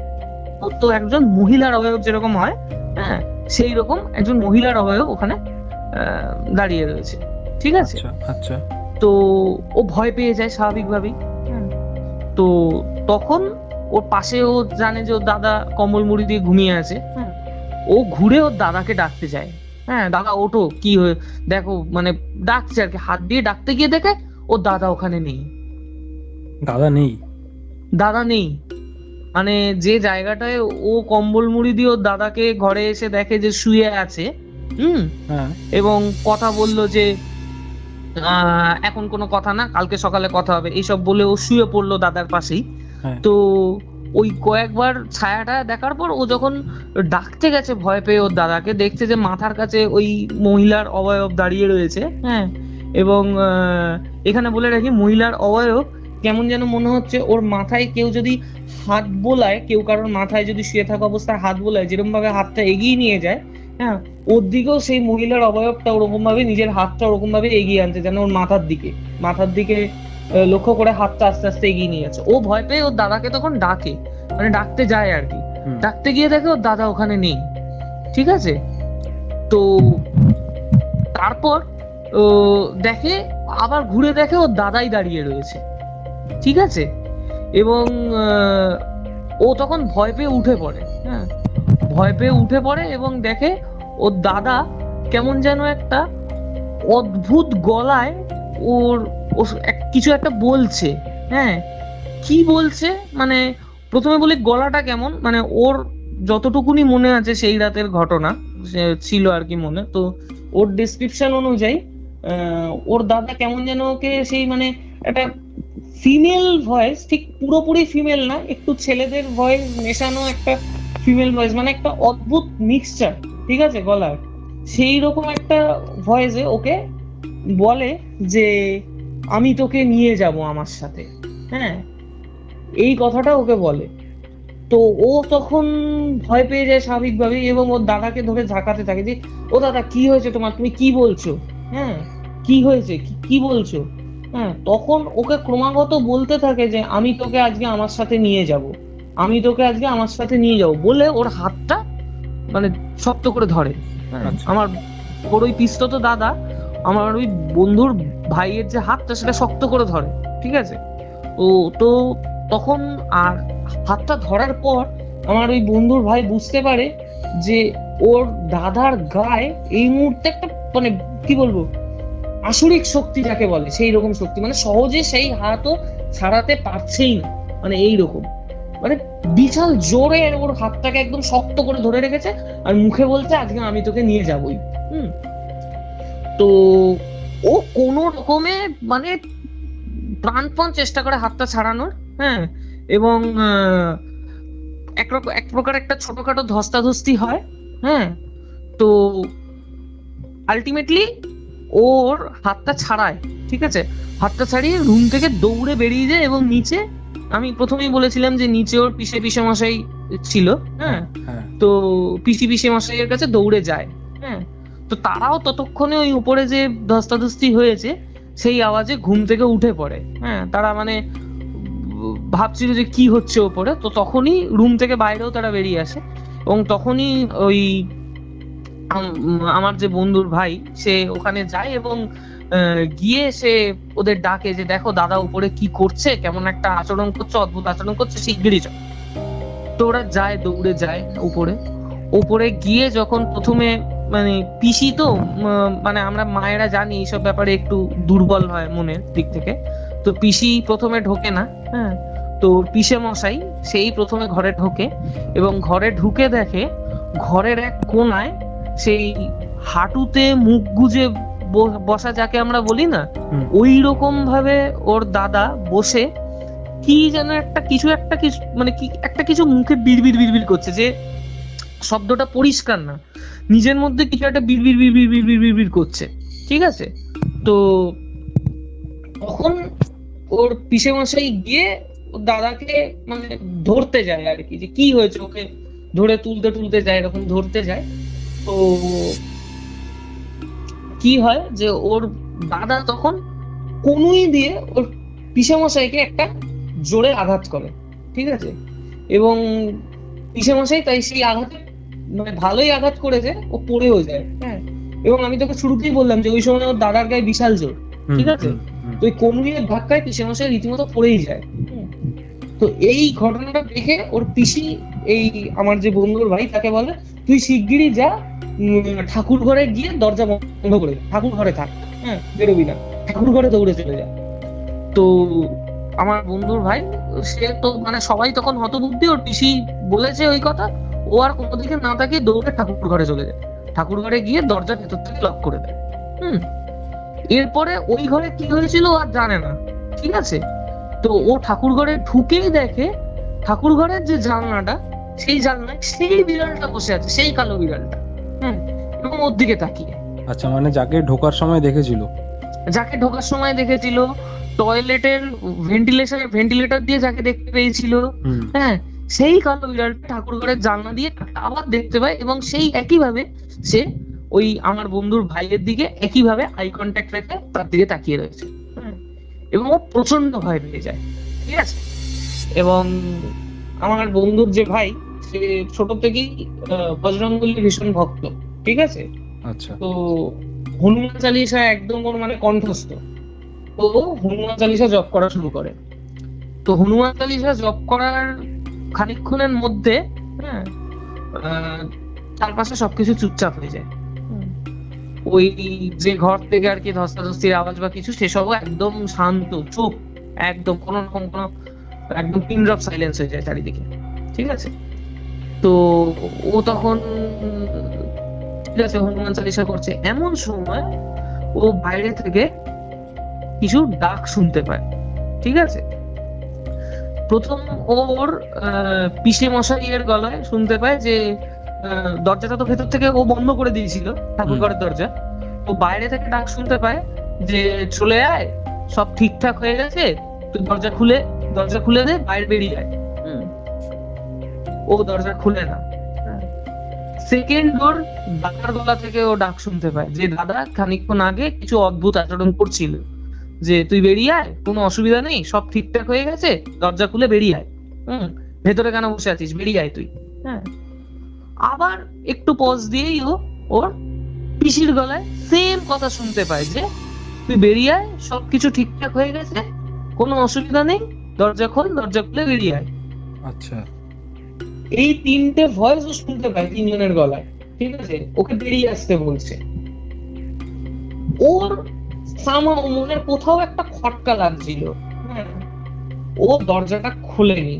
ও তো একজন মহিলার অবয়ব যেরকম হয়, হ্যাঁ, সেই রকম একজন মহিলার অবয়ব ওখানে দাঁড়িয়ে রয়েছে। ঠিক আছে, আচ্ছা, আচ্ছা। তো ও ভয় পেয়ে যায় স্বাভাবিকভাবেই। তো তখন ওর পাশে ও জানে যে ওর দাদা কম্বল মুড়ি দিয়ে ঘুমিয়ে আছে। ও ঘুরে ওর দাদাকে ডাকতে যায়, হ্যাঁ দাদা ওঠো, কি হয়ে দেখো, মানে ডাকছে আর কি, হাত দিয়ে ডাকতে গিয়ে দেখে ওর দাদা ওখানে নেই। দাদা নেই? দাদা নেই, মানে যে জায়গাটায় ও কম্বল মুড়ি দিয়ে ওর দাদাকে ঘরে এসে দেখে যে শুয়ে আছে, হ্যাঁ। এবং কথা বললো যে এখন কোনো কথা না, কালকে সকালে কথা হবে, এইসব বলে ও শুয়ে পড়লো দাদার পাশেই। হ্যাঁ। তো ওই কয়েকবার ছায়াটা দেখার পর ও যখন ডাকতে গেছে ভয় পেয়ে ওর দাদাকে, দেখছে যে মাথার কাছে ওই মহিলার অবয়ব দাঁড়িয়ে রয়েছে। হ্যাঁ, এবং এখানে বলে রাখি, মহিলার অবয়ব কেমন যেন মনে হচ্ছে ওর মাথায় কেউ যদি হাত বোলায়, কেউ কারোর মাথায় যদি শুয়ে থাকা অবস্থায় হাত বোলায়, যেরকম ভাবে হাতটা এগিয়ে নিয়ে যায়, হ্যাঁ, ওর দিকেও সেই মহিলার অবয়বটা ওরকম ভাবে নিজের হাতটা ওরকম ভাবে এগিয়ে আনছে, যেন ওর মাথার দিকে লক্ষ্য করে হাতটা আস্তে আস্তে এগিয়ে নিয়ে যাচ্ছে। ও ভয় পেয়ে ওর দাদাকে তখন ডাকে, মানে ডাকতে যায় আর কি। ডাকতে গিয়ে দেখে ওর দাদা ওখানে নেই। ঠিক আছে, তো তারপর দেখে, আবার ঘুরে দেখে ওর দাদাই দাঁড়িয়ে রয়েছে। ঠিক আছে, এবং ও তখন ভয় পেয়ে উঠে পড়ে। হ্যাঁ, ভয় পেয়ে উঠে পড়ে এবং দেখে ওর দাদা কেমন যেন একটা অদ্ভুত গলায় ওর কিছু একটা বলছে। হ্যাঁ, কি বলছে, মানে প্রথমে বলি গলাটা কেমন, মানে ওর যতটুকুনি মনে আছে সেই রাতের ঘটনা ছিল আর কি মনে, তো ওর ডেসক্রিপশন অনুযায়ী ওর দাদা কেমন যেন ওকে সেই মানে একটা ফিমেল ভয়েস, ঠিক পুরোপুরি ফিমেল না, একটু ছেলেদের ভয়েস মেশানো একটা ফিমেল ভয়েস, মানে একটা অদ্ভুত মিক্সচার, ঠিক আছে, গলার সেই রকম একটা ভয়েসে ওকে বলে যে আমি তোকে নিয়ে যাব আমার সাথে, হ্যাঁ, এই কথাটা ওকে বলে। তো ও তখন ভয় পেয়ে যায় স্বাভাবিকভাবেই, এবং ওর দাদাকে ধরে ঝাঁকাতে থাকে যে, ও দাদা কি হয়েছে তোমার, তুমি কি বলছো, হ্যাঁ, কি হয়েছে, কি বলছো, হ্যাঁ। তখন ওকে ক্রমাগত বলতে থাকে যে আমি তোকে আজকে আমার সাথে নিয়ে যাব, আমি তোকে আজকে আমার সাথে নিয়ে যাব বলে ওর হাতটা মানে শক্ত করে ধরে, হ্যাঁ। আচ্ছা। আমার ওর ওই পিস্তত দাদা আমার ওই বন্ধুর ভাইয়ের যে হাতটা সেটা শক্ত করে ধরে, ঠিক আছে। ও তো তখন আর হাতটা ধরার পর আমার ওই বন্ধুর ভাই বুঝতে পারে যে ওর দাদার গায়ে এই মুহূর্তে একটা মানে কি বলবো, আসুরিক শক্তি যাকে বলে সেই রকম শক্তি, মানে সহজে সেই হাতও ছাড়াতে পারছেই না, মানে এইরকম, মানে বিশাল জোরে ওর হাতটাকে একদম শক্ত করে ধরে রেখেছে, আর মুখে বলছে আজকে আমি তোকে নিয়ে যাবই। হুম। তো ও কোনো রকমে মানে প্রাণপণ চেষ্টা করে হাতটা ছাড়ানোর, হ্যাঁ। এবং এক প্রকার একটা ছোটখাটো ধস্তাধস্তি হয়, হ্যাঁ। তো আলটিমেটলি ওর হাতটা ছাড়ায়, ঠিক আছে। হাতটা ছাড়িয়ে রুম থেকে দৌড়ে বেরিয়ে যায়, এবং নিচে আমি প্রথমেই বলেছিলাম যে নিচে ওর পিসে পিসে মশাই ছিল, হ্যাঁ। হ্যাঁ। তো পিসে মশাইয়ের কাছে দৌড়ে যায়, হ্যাঁ। তো তারাও ততক্ষণে ওই উপরে যে ধস্তাধস্তি হয়েছে সেই আওয়াজে ঘুম থেকে উঠে পড়ে, হ্যাঁ। তারা মানে ভাবছিল যে কি হচ্ছে ওপরে, তো তখনই রুম থেকে বাইরেও তারা বেরিয়ে আসে, এবং তখনই ওই আমার যে বন্ধুর ভাই সে ওখানে যায়, এবং গিয়ে সে ওদের ডাকে যে দেখো দাদা উপরে কি করছে, কেমন একটা আচরণ করছে, অদ্ভুত আচরণ করছে, শিগগিরই চল। তো ওরা যায়, দৌড়ে যায় উপরে। উপরে গিয়ে যখন প্রথমে মানে পিসি তো মানে আমরা মায়েরা জানি এইসব ব্যাপারে একটু দুর্বল হয় মনের দিক থেকে, তো পিসি প্রথমে ঢোকে না, হ্যাঁ। তো পিসে মশাই সেই প্রথমে ঘরে ঢোকে, এবং ঘরে ঢুকে দেখে ঘরের এক কোনায় সেই হাঁটুতে মুখ গুজে বসা যাকে আমরা বলি না, ওই রকম ভাবে ওর দাদা বসে কি যেন একটা কিছু মানে কি একটা কিছু মুখে বিড়বিড় বিড়বিড় করছে, যে শব্দটা পরিষ্কার না, নিজের মধ্যে কিছু একটা বিড়বিড় বিড়বিড় বিড়বিড় বিড়বিড় করছে, ঠিক আছে। তো তখন ওর পিসে মশাই গিয়ে ওর দাদাকে মানে ধরতে যায় আর কি, যে কি হয়েছে, ওকে ধরে তুলতে তুলতে যায়, এরকম ধরতে যায়। তো কি হয় যে ওর দাদা তখন কনুই দিয়ে ওর পিসে মশাইকে একটা জোরে আঘাত করে, ঠিক আছে। এবং পিসে মশাই তাই সেই আঘাতে মানে ভালোই আঘাত করেছে, ও পড়েও যায়, হ্যাঁ। এবং আমি তোকে শুরুতেই বললাম যে ওই সময় ওর দাদার গায়ে বিশাল জোর, ঠিক আছে। তো ওই কনুইয়ের ধাক্কায় পিসে মশাই রীতিমতো পড়েই যায়। তো এই ঘটনাটা দেখে ওর পিসি এই আমার যে বন্ধুর ভাই তাকে বলে তুই শিগগিরই যা, ঠাকুর ঘরে গিয়ে দরজা বন্ধ করে ঠাকুর ঘরে থাক, হ্যাঁ, বেরোবি না, ঠাকুর ঘরে দৌড়ে চলে যা। তো আমার বন্ধুর ভাই সে তো মানে সবাই তখন হতবুদ্ধি, ওর পিসি বলেছে ওই কথা, ও আর কোনো দিকে না তাকিয়ে দৌড়ে ঠাকুর ঘরে চলে যায়, ঠাকুর ঘরে গিয়ে দরজা ভেতর থেকে লক করে দেয়। এরপরে ওই ঘরে কি হয়েছিল আর জানে না, ঠিক আছে। তো ও ঠাকুর ঘরে ঢুকেই দেখে ঠাকুর ঘরের যে জানলাটা, সেই জানলায় সেই বিড়ালটা বসে আছে, সেই কালো বিড়ালটা, এবং ওর দিকে তাকিয়ে। আচ্ছা, মানে যাকে ঢোকার সময় দেখেছিল, যাকে ঢোকার সময় দেখেছিল, টয়লেটের ভেন্টিলেটর দিয়ে যাকে দেখতে পেয়েছিল, হ্যাঁ, সেই কালো বিড়ালটা ঠাকুর ঘরের জানলা দিয়ে আবার দেখতে পায়, এবং সেই একই ভাবে সে ওই আমার বন্ধুর ভাইয়ের দিকে একই ভাবে আই কন্ট্যাক্ট রেখে তার দিকে তাকিয়ে রয়েছে, এবং ও প্রচন্ড ভয় পেয়ে যায়, ঠিক আছে। এবং আমার বন্ধুর যে ভাই সে ছোট থেকেই বজরঙ্গবলীর ভীষণ ভক্ত, ঠিক আছে। আচ্ছা। তো হনুমান চালিসা একদম ওর মানে কণ্ঠস্থ, তো হনুমান চালিসা জপ করা শুরু করে। তো হনুমান চালিসা জপ করার খানিকক্ষণের মধ্যে, হ্যাঁ, চারপাশে সবকিছু চুপচাপ হয়ে যায়। ওই যে ঘর থেকে আর কি ধস্তাধস্তির আওয়াজ বা কিছু, সেসবও একদম শান্ত, চুপ, একদম কোনো রকম কোনো একদম পিন ড্রপ সাইলেন্স হয়ে যায় চারিদিকে, ঠিক আছে। তো ও তখন ঠিক আছে হনুমান চালিসা করছে, এমন সময় ও বাইরে থেকে কিছু ডাক শুনতে পায়, ঠিক আছে। প্রথম ওর পিসে মশাইয়ের গলায় শুনতে পায় যে দরজাটা তো ভেতর থেকে ও বন্ধ করে দিয়েছিল, ঠাকুর ঘরের দরজা, তো বাইরে থেকে ডাক শুনতে পায় যে চলে আয়, সব ঠিকঠাক হয়ে গেছে, তুই দরজা খুলে দে, বাইরে বেরিয়ে যায়। ও দরজা খুলে না। সেকেন্ড ওর দাদার গলা থেকে ও ডাক শুনতে পায়, যে দাদা খানিকক্ষণ আগে কিছু অদ্ভুত আচরণ করছিল, যে তুই বেরিয়ে আয়, কোনো অসুবিধা নেই, সব ঠিকঠাক হয়ে গেছে, দরজা খুলে বেরিয়ে আয়, ভেতরে কেন বসে আছিস, বেরিয়ে আয় তুই। হ্যাঁ, আবার একটু পজ দিয়েই ওর পিসির গলায় সেম কথা শুনতে পায়, যে তুই বেরিয়ে আয়, সবকিছু ঠিকঠাক হয়ে গেছে, কোনো অসুবিধা নেই, দরজা খুলে বেরিয়ে আয়। আচ্ছা, এই তিনটে ভয়েস ও শুনতে পায় তিনজনের গলায়, ঠিক আছে, ওকে বেরিয়ে আসতে বলছে। ওর মনের কোথাও একটা খটকা লাগছিল। হ্যাঁ, ও দরজাটা খুলেনি,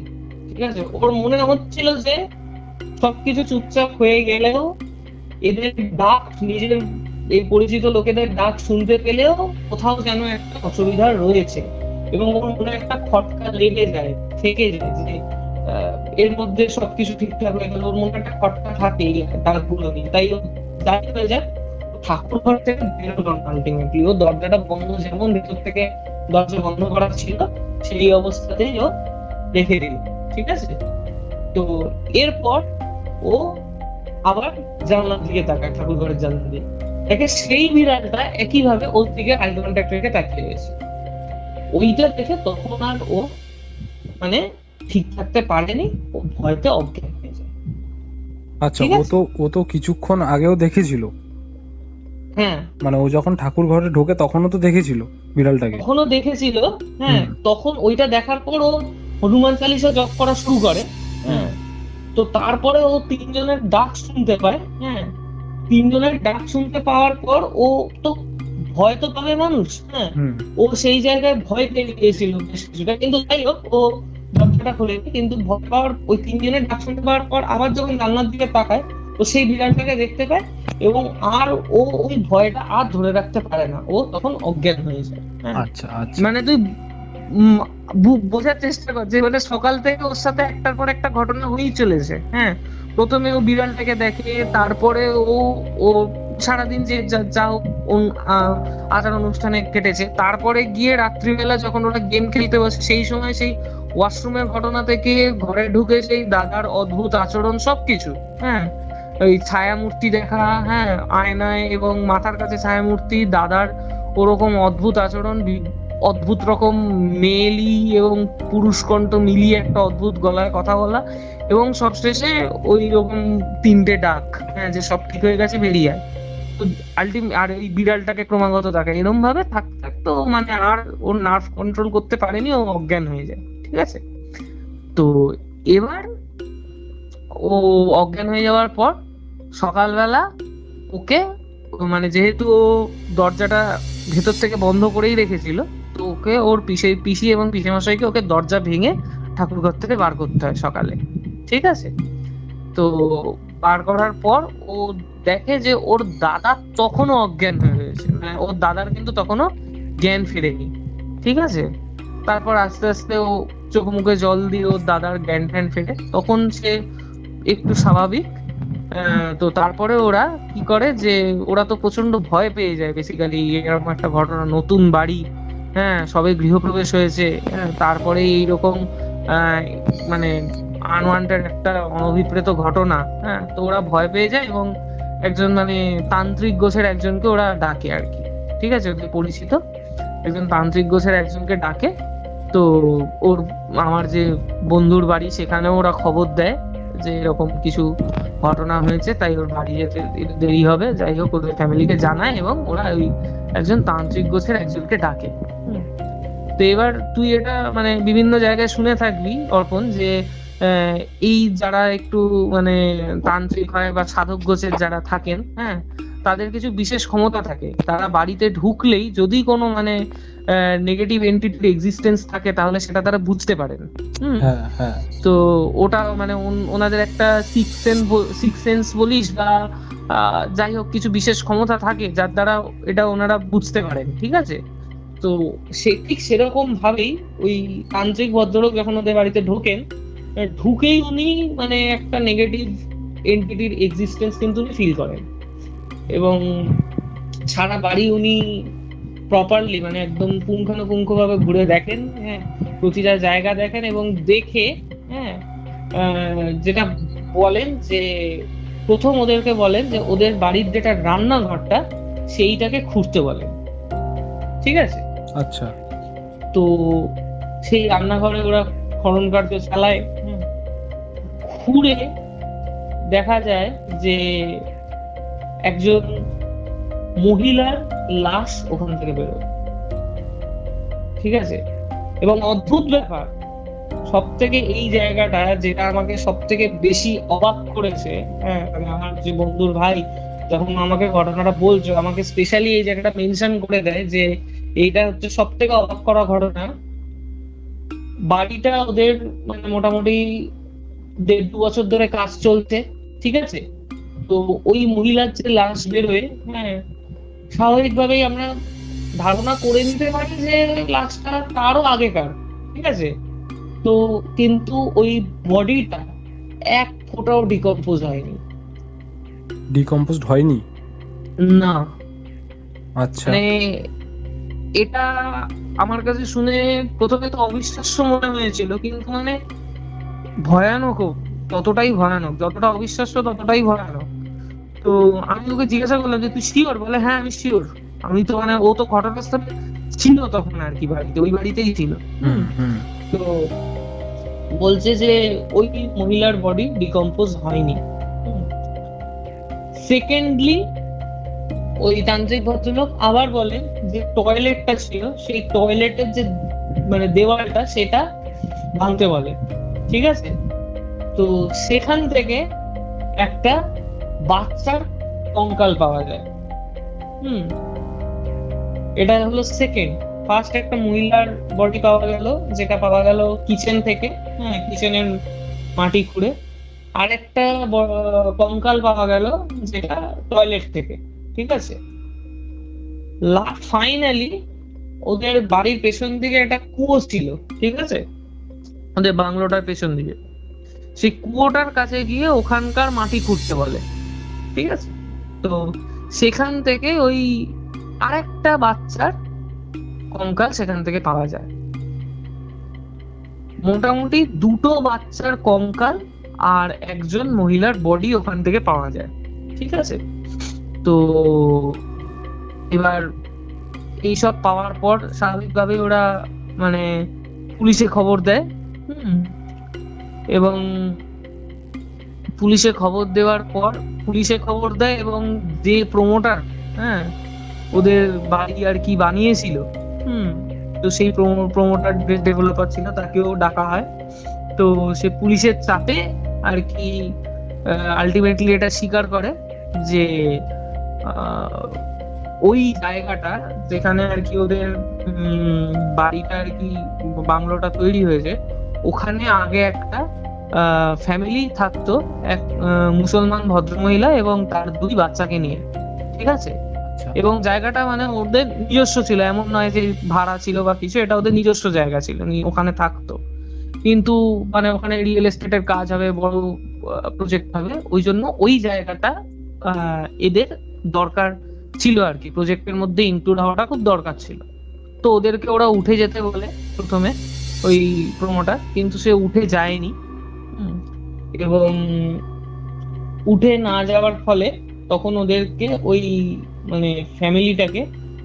ঠিক আছে, ওর মনে হচ্ছিল যে সবকিছু চুপচাপ হয়ে গেলেও, এদের ডাক, নিজের এই পরিচিত লোকেদের ডাক শুনতে পেলেও কোথাও যেন একটা অসুবিধা রয়েছে, এবং ওর মনে একটা খটকা লেগে যায়, থেকে যায়, যে এর মধ্যে সবকিছু ঠিকঠাক হয়ে গেল, ওর মনে একটা খটকা থাকে ডাকগুলো নিয়ে। তাই ও যাই হয়ে যায়, ঠাকুর ঘর থেকে বেরোলো না আলটিমেটলি। ও দরজাটা বন্ধ, যেমন ভেতর থেকে দরজা বন্ধ করা ছিল সেই অবস্থাতেই ও রেখে দিল, ঠিক আছে। তো এরপর ও আবার জানলার দিকে তাকায়, ঠাকুর ঘরের জানলা দিয়ে দেখে সেই বিড়ালটা একইভাবে ওর দিকে আই কন্ট্যাক্ট রেখে তাকিয়ে রয়েছে। ওইটা দেখে তখন আর ও মানে ঠিক থাকতে পারেনি, ও ভয়তে অজ্ঞান হয়ে যায়। আচ্ছা, ও তো কিছুক্ষণ আগেও দেখেছিল, হ্যাঁ, মানে ও যখন ঠাকুর ঘরে ঢোকে তখনও তো দেখেছিল বিড়ালটাকে। তখনও দেখেছিল। হ্যাঁ, তখন ওইটা দেখার পর ও হনুমান চালিসা জপ করা শুরু করে। হ্যাঁ, তো তারপরে ও তিনজনের ডাক শুনতে পায়। হ্যাঁ, তিনজনের ডাক শুনতে পাওয়ার পর ও তো ভয় তো পাবে মানুষ। হ্যাঁ, ও সেই জায়গায় ভয় পেয়ে গিয়েছিল বেশ কিছুটা, কিন্তু যাই হোক ও দরজাটা খোলেনি। কিন্তু ভয় পাওয়ার, ওই তিনজনের ডাক শুনতে পাওয়ার পর আবার যখন জানলার দিকে তাকায়, ও সেই বিড়ালটাকে দেখতে পায়, এবং আর ও ওই ভয়টা আর ধরে রাখতে পারে না, ও তখন অজ্ঞান হয়ে যায়। আচ্ছা আচ্ছা, মানে তুই বোঝার চেষ্টা কর যে মানে সকাল থেকে ওর সাথে একটার পর একটা ঘটনা হয়েই চলেছে। হ্যাঁ, প্রথমে ও বিড়ালটাকে দেখে, তারপরে ও সারাদিন যে যা হোক আচার অনুষ্ঠানে কেটেছে, তারপরে গিয়ে রাত্রিবেলা যখন ওরা গেম খেলতে বসে, সেই সময় সেই ওয়াশরুমের ঘটনা থেকে ঘরে ঢুকে সেই দাদার অদ্ভুত আচরণ সবকিছু। হ্যাঁ, ওই ছায়া মূর্তি দেখা, হ্যাঁ, আয়নায় এবং মাথার কাছে ছায়া মূর্তি, দাদার ওরকম অদ্ভুত আচরণ, অদ্ভুত রকম মেয়েলি এবং পুরুষ কণ্ঠ মিলিয়ে একটা অদ্ভুত গলায় কথা বলা, এবং সবশেষে ওই রকম তিনটে ডাক, হ্যাঁ, যে সব ঠিক হয়ে গেছে, বেরিয়ে আয়। তো আর এই বিড়ালটাকে ক্রমাগত থাকে, এরকম ভাবে থাকতো, মানে আর ওর নার্ভ কন্ট্রোল করতে পারেনি, ও অজ্ঞান হয়ে যায়, ঠিক আছে। তো এবার ও অজ্ঞান হয়ে যাওয়ার পর সকালবেলা ওকে, মানে যেহেতু ও দরজাটা ভেতর থেকে বন্ধ করেই রেখেছিল, তো ওকে ওর পিসি এবং পিসেমশাইকে ওকে দরজা ভেঙে ঠাকুর ঘর থেকে বার করতে হয় সকালে, ঠিক আছে। তো বার করার পর ও দেখে যে ওর দাদা তখনও অজ্ঞান হয়ে রয়েছে, মানে ওর দাদার কিন্তু তখনও জ্ঞান ফিরেনি, ঠিক আছে। তারপর আস্তে আস্তে ও চোখ মুখে জল দিয়ে ওর দাদার জ্ঞান ফ্যান ফেরে, তখন সে একটু স্বাভাবিক। তো তারপরে ওরা কি করে, যে ওরা তো প্রচন্ড ভয় পেয়ে যায় বেসিক্যালি, এরকম একটা ঘটনা, নতুন বাড়ি, হ্যাঁ, সবে গৃহপ্রবেশ হয়েছে, তারপরে এইরকম মানে আনওয়ান্টেড একটা অনভিপ্রেত ঘটনা। হ্যাঁ, তো ওরা ভয় পেয়ে যায়, এবং একজন মানে তান্ত্রিক গোছের একজনকে ওরা ডাকে আর কি, ঠিক আছে, ওদের পরিচিত একজন তান্ত্রিক গোছের একজনকে ডাকে। তো ওর আমার যে বন্ধুর বাড়ি, সেখানেও ওরা খবর দেয় যে এরকম কিছু ঘটনা হয়েছে, তাই ওর বাড়ি যেতে দেরি হবে। যাই হোক, ওদের ফ্যামিলিকে জানায়, এবং ওরা ওই একজন তান্ত্রিক গোছের একজনকে ডাকে। তো এবার তুই এটা মানে বিভিন্ন জায়গায় শুনে থাকবি অর্পণ, যে এই যারা একটু মানে তান্ত্রিক হয় বা সাধক গোছের যারা থাকেন, হ্যাঁ, তাদের কিছু বিশেষ ক্ষমতা থাকে। তারা বাড়িতে ঢুকলেই যদি কোনো মানে নেগেটিভ এন্টিটির এক্সিস্টেন্স থাকে, তাহলে সেটা তারা বুঝতে পারেন। হ্যাঁ হ্যাঁ, তো ওটা মানে ওনাদের একটা সিক্স সেন্স বলিস বা যাই হোক, কিছু বিশেষ ক্ষমতা থাকে যার দ্বারা এটা ওনারা বুঝতে পারেন, ঠিক আছে। তো ঠিক সেরকম ভাবেই ওই তান্ত্রিক ভদ্রলোক যখন ওদের বাড়িতে ঢোকেন, ঢুকেই উনি মানে একটা নেগেটিভ এন্টিটির এক্সিস্টেন্স কিন্তু উনি ফিল করেন, এবং সারা বাড়ি উনি প্রপারলি, মানে একদম পুঙ্খানুপুঙ্খ ভাবে ঘুরে দেখেন, হ্যাঁ, প্রতিটা জায়গা দেখেন এবং দেখে, হ্যাঁ, যেটা বলেন যে প্রথম ওদেরকে বলেন যে ওদের বাড়ির যেটা রান্নাঘরটা সেইটাকে খুঁড়তে বলেন, ঠিক আছে? আচ্ছা। তো সেই রান্নাঘরে ওরা খনন কার্য চালায়, খুঁড়ে দেখা যায় যে একজন মহিলার লাশ ওখান থেকে বেরোয়, ঠিক আছে? এবং অদ্ভুত ব্যাপার, সব থেকে এই জায়গাটা যেটা আমাকে সব থেকে বেশি অবাক করেছে, হ্যাঁ, মানে আমার যে বন্ধুর ভাই যখন আমাকে ঘটনাটা বলছো, আমাকে স্পেশালি এই জায়গাটা মেনশন করে দেয় যে এইটা হচ্ছে সব থেকে অবাক করা ঘটনা। বাড়িটা ওদের মানে মোটামুটি 1.5-2 বছর ধরে কাজ চলছে, ঠিক আছে? তো ওই মহিলার যে লাশ বেরোয়, হ্যাঁ, স্বাভাবিকভাবেই আমরা ধারণা করে নিতে পারি যে লাশটা তারও আগেকার, ঠিক আছে? তো কিন্তু ওই বডিটা এক ফোঁটাও ডিকম্পোজ হয়নি। ডিকম্পোজড হয়নি? না, আচ্ছা। মানে এটা আমার কাছে শুনে প্রথমে তো অবিশ্বাস্য মনে হয়েছিল, কিন্তু মানে ভয়ানকও, ততটাই ভয়ানক, যতটা অবিশ্বাস্য ততটাই ভয়ানক। তো আমি ওকে জিজ্ঞাসা করলাম যে তুই শিওর? বলে হ্যাঁ আমি শিওর। আমি তো মানে ও তো ঘটনাস্থলে ছিল তখন আর কি, বাড়িতে, ওই বাড়িতেই ছিল। তো বলছে যে ওই মহিলার বডি ডিকম্পোজ হয়নি। সেকেন্ডলি ওই তান্ত্রিক ভদ্রলোক আবার বলেন যে টয়লেটটা ছিল, সেই টয়লেটের যে মানে দেওয়ালটা সেটা ভাঙতে বলে, ঠিক আছে? তো সেখান থেকে একটা বাচ্চার কঙ্কাল পাওয়া যায়। হুম, এটা হলো সেকেন্ড। ফার্স্ট একটা মহিলার বডি পাওয়া গেল, যেটা পাওয়া গেল কিচেন থেকে, হ্যাঁ, কিচেনের মাটি খুঁড়ে। আরেকটা কঙ্কাল পাওয়া গেল যেটা টয়লেট থেকে, ঠিক আছে? ফাইনালি ওদের বাড়ির পেছন দিকে একটা কুয়ো ছিল, ঠিক আছে, ওদের বাংলোটার পেছন দিকে। সেই কুয়োটার কাছে গিয়ে ওখানকার মাটি খুঁড়তে বলে, ঠিক আছে? তো সেখান থেকে ওই আরেকটা বাচ্চার কঙ্কাল সেখান থেকে পাওয়া যায়। মোটামুটি দুটো বাচ্চার কঙ্কাল আর একজন মহিলার বডি ওখান থেকে পাওয়া যায়, ঠিক আছে? তো এবার এইসব পাওয়ার পর স্বাভাবিকভাবে ওরা মানে পুলিশে খবর দেয়। হুম, এবং পুলিশে খবর দেওয়ার পর পুলিশে খবর দেয় এবং যে প্রমোটার, হ্যাঁ, ওদের বাড়ি আর কি বানিয়েছিল, হুম, তো সেই প্রমোটার ডেভেলপার ছিল, তাকেও ডাকা হয়। তো সে পুলিশের চাপে আর কি আলটিমেটলি এটা স্বীকার করে যে ওই জায়গাটা যেখানে আর কি ওদের বাড়িটা আর কি বাংলোটা তৈরি হয়েছে, ওখানে আগে একটা ফ্যামিলি থাকতো, এক মুসলমান ভদ্রমহিলা এবং তার 2 বাচ্চাকে নিয়ে, ঠিক আছে? এবং জায়গাটা মানে ওদের নিজস্ব ছিল, এমন নয় যে ভাড়া ছিল বা কিছু, এটা ওদের নিজস্ব জায়গা ছিল, ওখানে থাকতো। কিন্তু মানে ওখানে রিয়েল এস্টেটের কাজ হবে, বড় প্রজেক্ট হবে, ওই জন্য ওই জায়গাটা এদের দরকার ছিল আর কি, প্রজেক্টের মধ্যে ইনক্লুড হওয়াটা খুব দরকার ছিল। তো ওদেরকে ওরা উঠে যেতে বলে প্রথমে, ওই প্রমোটার, কিন্তু সে উঠে যায়নি। এবং উঠে না যাওয়ার ফলে তখন ওদেরকে ওই মানে ফ্যামিলিটাকে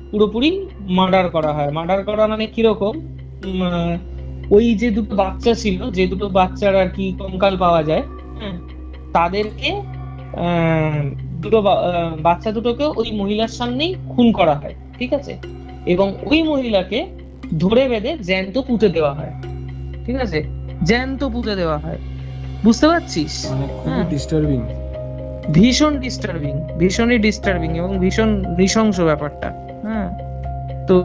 পুরোপুরি মার্ডার করা হয়। মার্ডার করা মানে কিরকম, ওই যে দুটো বাচ্চা ছিল, যে দুটো বাচ্চার আর কি কঙ্কাল পাওয়া যায়, হ্যাঁ, তাদেরকে বাচ্চা দুটোকে ওই মহিলার সামনেই খুন করা হয়, ঠিক আছে? এবং ওই মহিলাকে ধরে বেঁধে জ্যান্ত পুঁতে দেওয়া হয়, ঠিক আছে? জ্যান্ত পুঁতে দেওয়া হয়, বুঝতে পারছিস? মানে খুবই ডিস্টার্বিং, ভীষণ ডিস্টার্বিং, ভীষণই ডিস্টার্বিং এবং ভীষণ নৃশংস ব্যাপারটা। হ্যাঁ, তো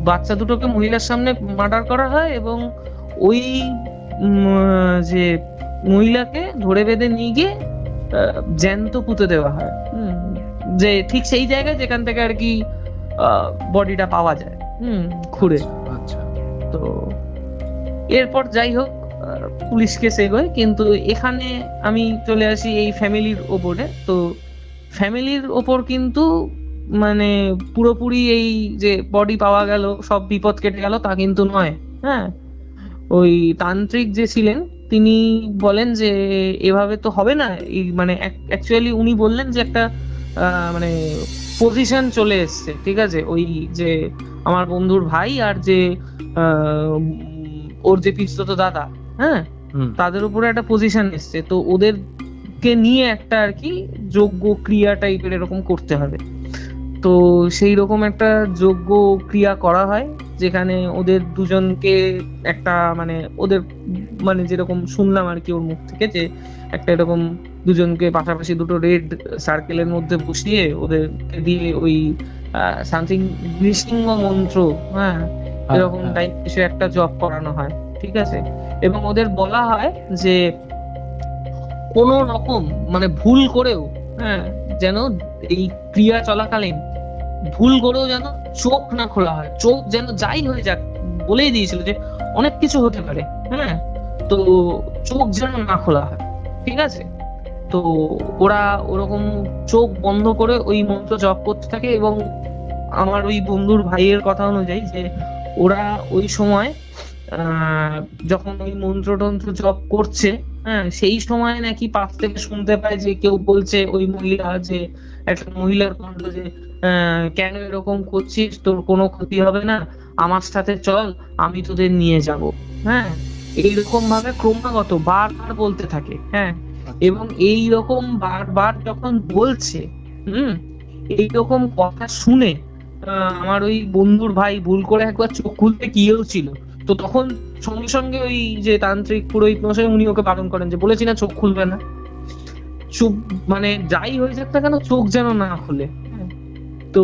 বাচ্চা দুটোকে মহিলার সামনে মার্ডার করা হয় এবং ওই যে মহিলাকে ধরে বেঁধে নিয়ে গিয়ে জ্যান্ত পুঁতে দেওয়া হয়, যে ঠিক সেই জায়গায় যেখান থেকে আর কি বডিটা পাওয়া যায়, খুঁড়ে। আচ্ছা। তো এরপর যাই হোক পুলিশ কেস এগোয়, কিন্তু এখানে আমি চলে আসি এই ফ্যামিলির ওপরে। তো ফ্যামিলির ওপর কিন্তু মানে পুরোপুরি এই যে বডি পাওয়া গেল, সব বিপদ কেটে গেল, তা কিন্তু নয়। হ্যাঁ, ওই তান্ত্রিক যে ছিলেন তিনি বলেন যে এভাবে তো হবে না। এই মানে অ্যাকচুয়ালি উনি বললেন যে একটা মানে পজিশন চলে এসছে, ঠিক আছে, ওই যে আমার বন্ধুর ভাই আর যে ওর যে পিসতো দাদা, হ্যাঁ, হুম। তাদের উপরে একটা পজিশন এসছে, তো ওদেরকে নিয়ে একটা আর কি যজ্ঞ ক্রিয়া টাইপের এরকম করতে হবে। তো সেই রকম একটা যজ্ঞ ক্রিয়া করা হয়, যেখানে ওদের দুজনকে একটা মানে ওদের মানে যেরকম শুনলাম আর কি ওর মুখ থেকে, যে একটা এরকম দুজনকে পাশাপাশি দুটো রেড সার্কেলের মধ্যে বসিয়ে ওদেরকে দিয়ে ওই সামথিং নৃসিংহ মন্ত্র, হ্যাঁ, এরকম হ্যাঁ। টাইপ কিছু একটা জপ করানো হয়, ঠিক আছে। এবং ওদের বলা হয় যে কোনো রকম মানে ভুল করেও, হ্যাঁ, যেন এই ক্রিয়া চলাকালীন ভুল করেও যেন চোখ না খোলা হয়। চোখ যেন যাই হয়ে যাক, বলেই দিয়েছিল যে অনেক কিছু হতে পারে, হ্যাঁ, তো চোখ যেন না খোলা হয়, ঠিক আছে। তো ওরা ওরকম চোখ বন্ধ করে ওই মন্ত্র জপ করতে থাকে। এবং আমার ওই বন্ধুর ভাইয়ের কথা অনুযায়ী যে ওরা ওই সময় আহ যখন ওই মন্ত্রতন্ত্র জপ করছে, হ্যাঁ, সেই সময় নাকি পাশ থেকে শুনতে পায় যে কেউ বলছে, ওই মহিলা, যে একটা মহিলার কণ্ঠ, যে কেন এরকম করছিস, তোর কোনো ক্ষতি হবে না, আমার সাথে চল, আমি তোদের নিয়ে যাব। হ্যাঁ, এইরকম ভাবে ক্রমাগত বারবার বলতে থাকে। হ্যাঁ, এবং এই রকম বারবার যখন বলছে, হুম, এইরকম কথা শুনে আমার ওই বন্ধুর ভাই ভুল করে একবার চোখ খুলতে গিয়েও ছিল। তো তখন সঙ্গে সঙ্গে ওই যে তান্ত্রিক পুরোহিত মশাই উনি ওকে বারণ করেন, যে বলেছি না চোখ খুলবে না, চোখ মানে যাই হয়ে যাক না কেন চোখ যেন না খুলে। হ্যাঁ, তো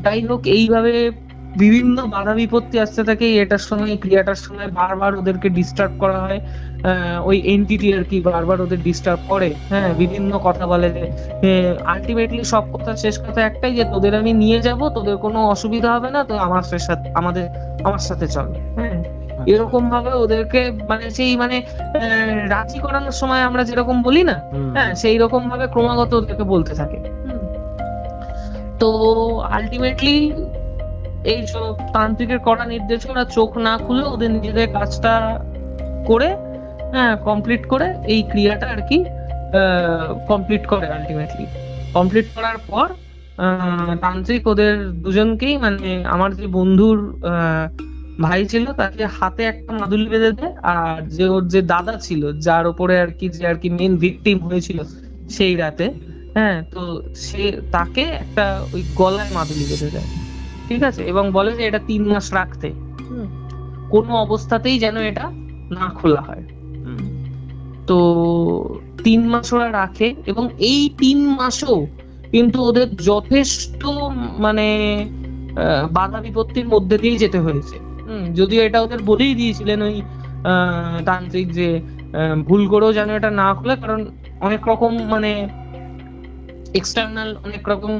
যাই হোক, এইভাবে বিভিন্ন বাধা বিপত্তি আসতে থাকে এটার সময়, ক্রিয়াটার সময় বারবার ওদেরকে ডিস্টার্ব করা হয়। ওই এনটিটি আর কি বারবার ওদের ডিস্টার্ব করে। হ্যাঁ, বিভিন্ন কথা বলে, যে আলটিমেটলি সব কথা শেষ কথা একটাই, যে তোদের আমি নিয়ে যাব, তোদের কোনো অসুবিধা হবে না, তো আমার সাথে চল। হ্যাঁ, এরকম ভাবে ওদেরকে মানে সেই মানে রাজি করানোর সময় আমরা যেরকম বলি না, হ্যাঁ, সেই রকম ভাবে ক্রমাগত ওদেরকে বলতে থাকে। তো আলটিমেটলি এই সব তান্ত্রিকের কড়া নির্দেশে ওরা চোখ না খুলে ওদের নিজেদের কাজটা করে, হ্যাঁ, কমপ্লিট করে এই ক্রিয়াটা আর কি কমপ্লিট করে। আলটিমেটলি কমপ্লিট করার পর তান্ত্রিক ওদের দুজনকেই মানে আমার যে বন্ধুর ভাই ছিল তাকে হাতে একটা মাদুলি বেঁধে দেয়, আর যে ওর যে দাদা ছিল যার উপরে আর কি যে আর কি মেন ভিকটিম হয়েছিল সেই রাতে, হ্যাঁ, তো সে তাকে একটা ওই গলায় মাদুলি বেঁধে দেয়, ঠিক আছে, এবং বলে যে এটা 3 মাস রাখতে, কোনো অবস্থাতেই যেন এটা না খোলা হয়। তো 3 মাস ওরা রাখে, এবং এই 3 মাসও কিন্তু ওদের যথেষ্ট মানে বাধা বিপত্তির মধ্যে দিয়ে যেতে হয়েছে। যদিও এটা ওদের বলেই দিয়েছিলেন ওই তান্ত্রিক, যে ভুল করেও যেন এটা না খোলে, কারণ অনেক রকম মানে এক্সটার্নাল অনেক রকম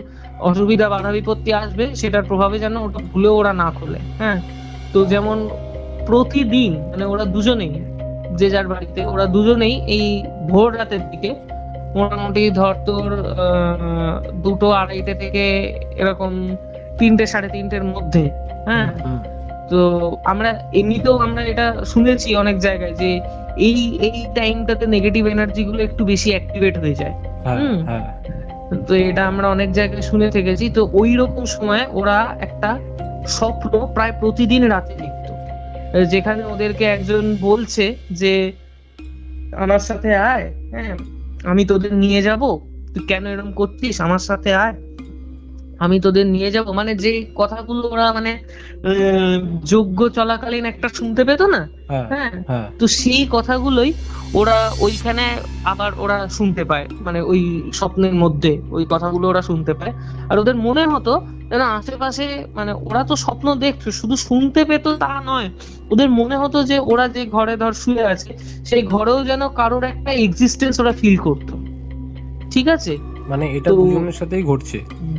অসুবিধা বাধা বিপত্তি আসবে, সেটার প্রভাবে যেন ওটা ভুলেও ওরা না খোলে। হ্যাঁ, তো যেমন প্রতিদিন মানে ওরা দুজনেই, যে যার বাড়িতে ওরা দুজনেই এই ভোর রাতের দিকে মোটামুটি ধর তোর 2টো-2:30 থেকে এরকম 3টে-3:30-এর মধ্যে, হ্যাঁ, তো আমরা এমনিতেও আমরা এটা শুনেছি অনেক জায়গায়, যে এই এই টাইমটাতে নেগেটিভ এনার্জি গুলো একটু বেশি অ্যাক্টিভেট হয়ে যায়। তো এটা আমরা অনেক জায়গায় শুনে থেকেছি। তো ওই রকম সময় ওরা একটা স্বপ্ন প্রায় প্রতিদিন রাতে দেখতো, যেখানে ওদেরকে একজন বলছে যে আমার সাথে আয়, হ্যাঁ, আমি তোদের নিয়ে যাব, তুই কেন এরকম করছিস, আমার সাথে আয়, আমি তোদের নিয়ে যাব, মানে যে কথাগুলো ওরা মানে যজ্ঞ চলাকালীন একটা শুনতে পেতো না, হ্যাঁ, তো সেই কথাগুলোই ওরা ওইখানে আবার ওরা শুনতে পায়, মানে ওই স্বপ্নের মধ্যে ওই কথাগুলো ওরা শুনতে পায়। আর ওদের মনে হতো যেন আশেপাশে, মানে ওরা তো স্বপ্ন দেখতো, শুধু শুনতে পেতো তা নয়, ওদের মনে হতো যে ওরা যে ঘরে ধর শুয়ে আছে সেই ঘরেও যেন কারোর একটা এক্সিস্টেন্স ওরা ফিল করতো, ঠিক আছে। মানে এটা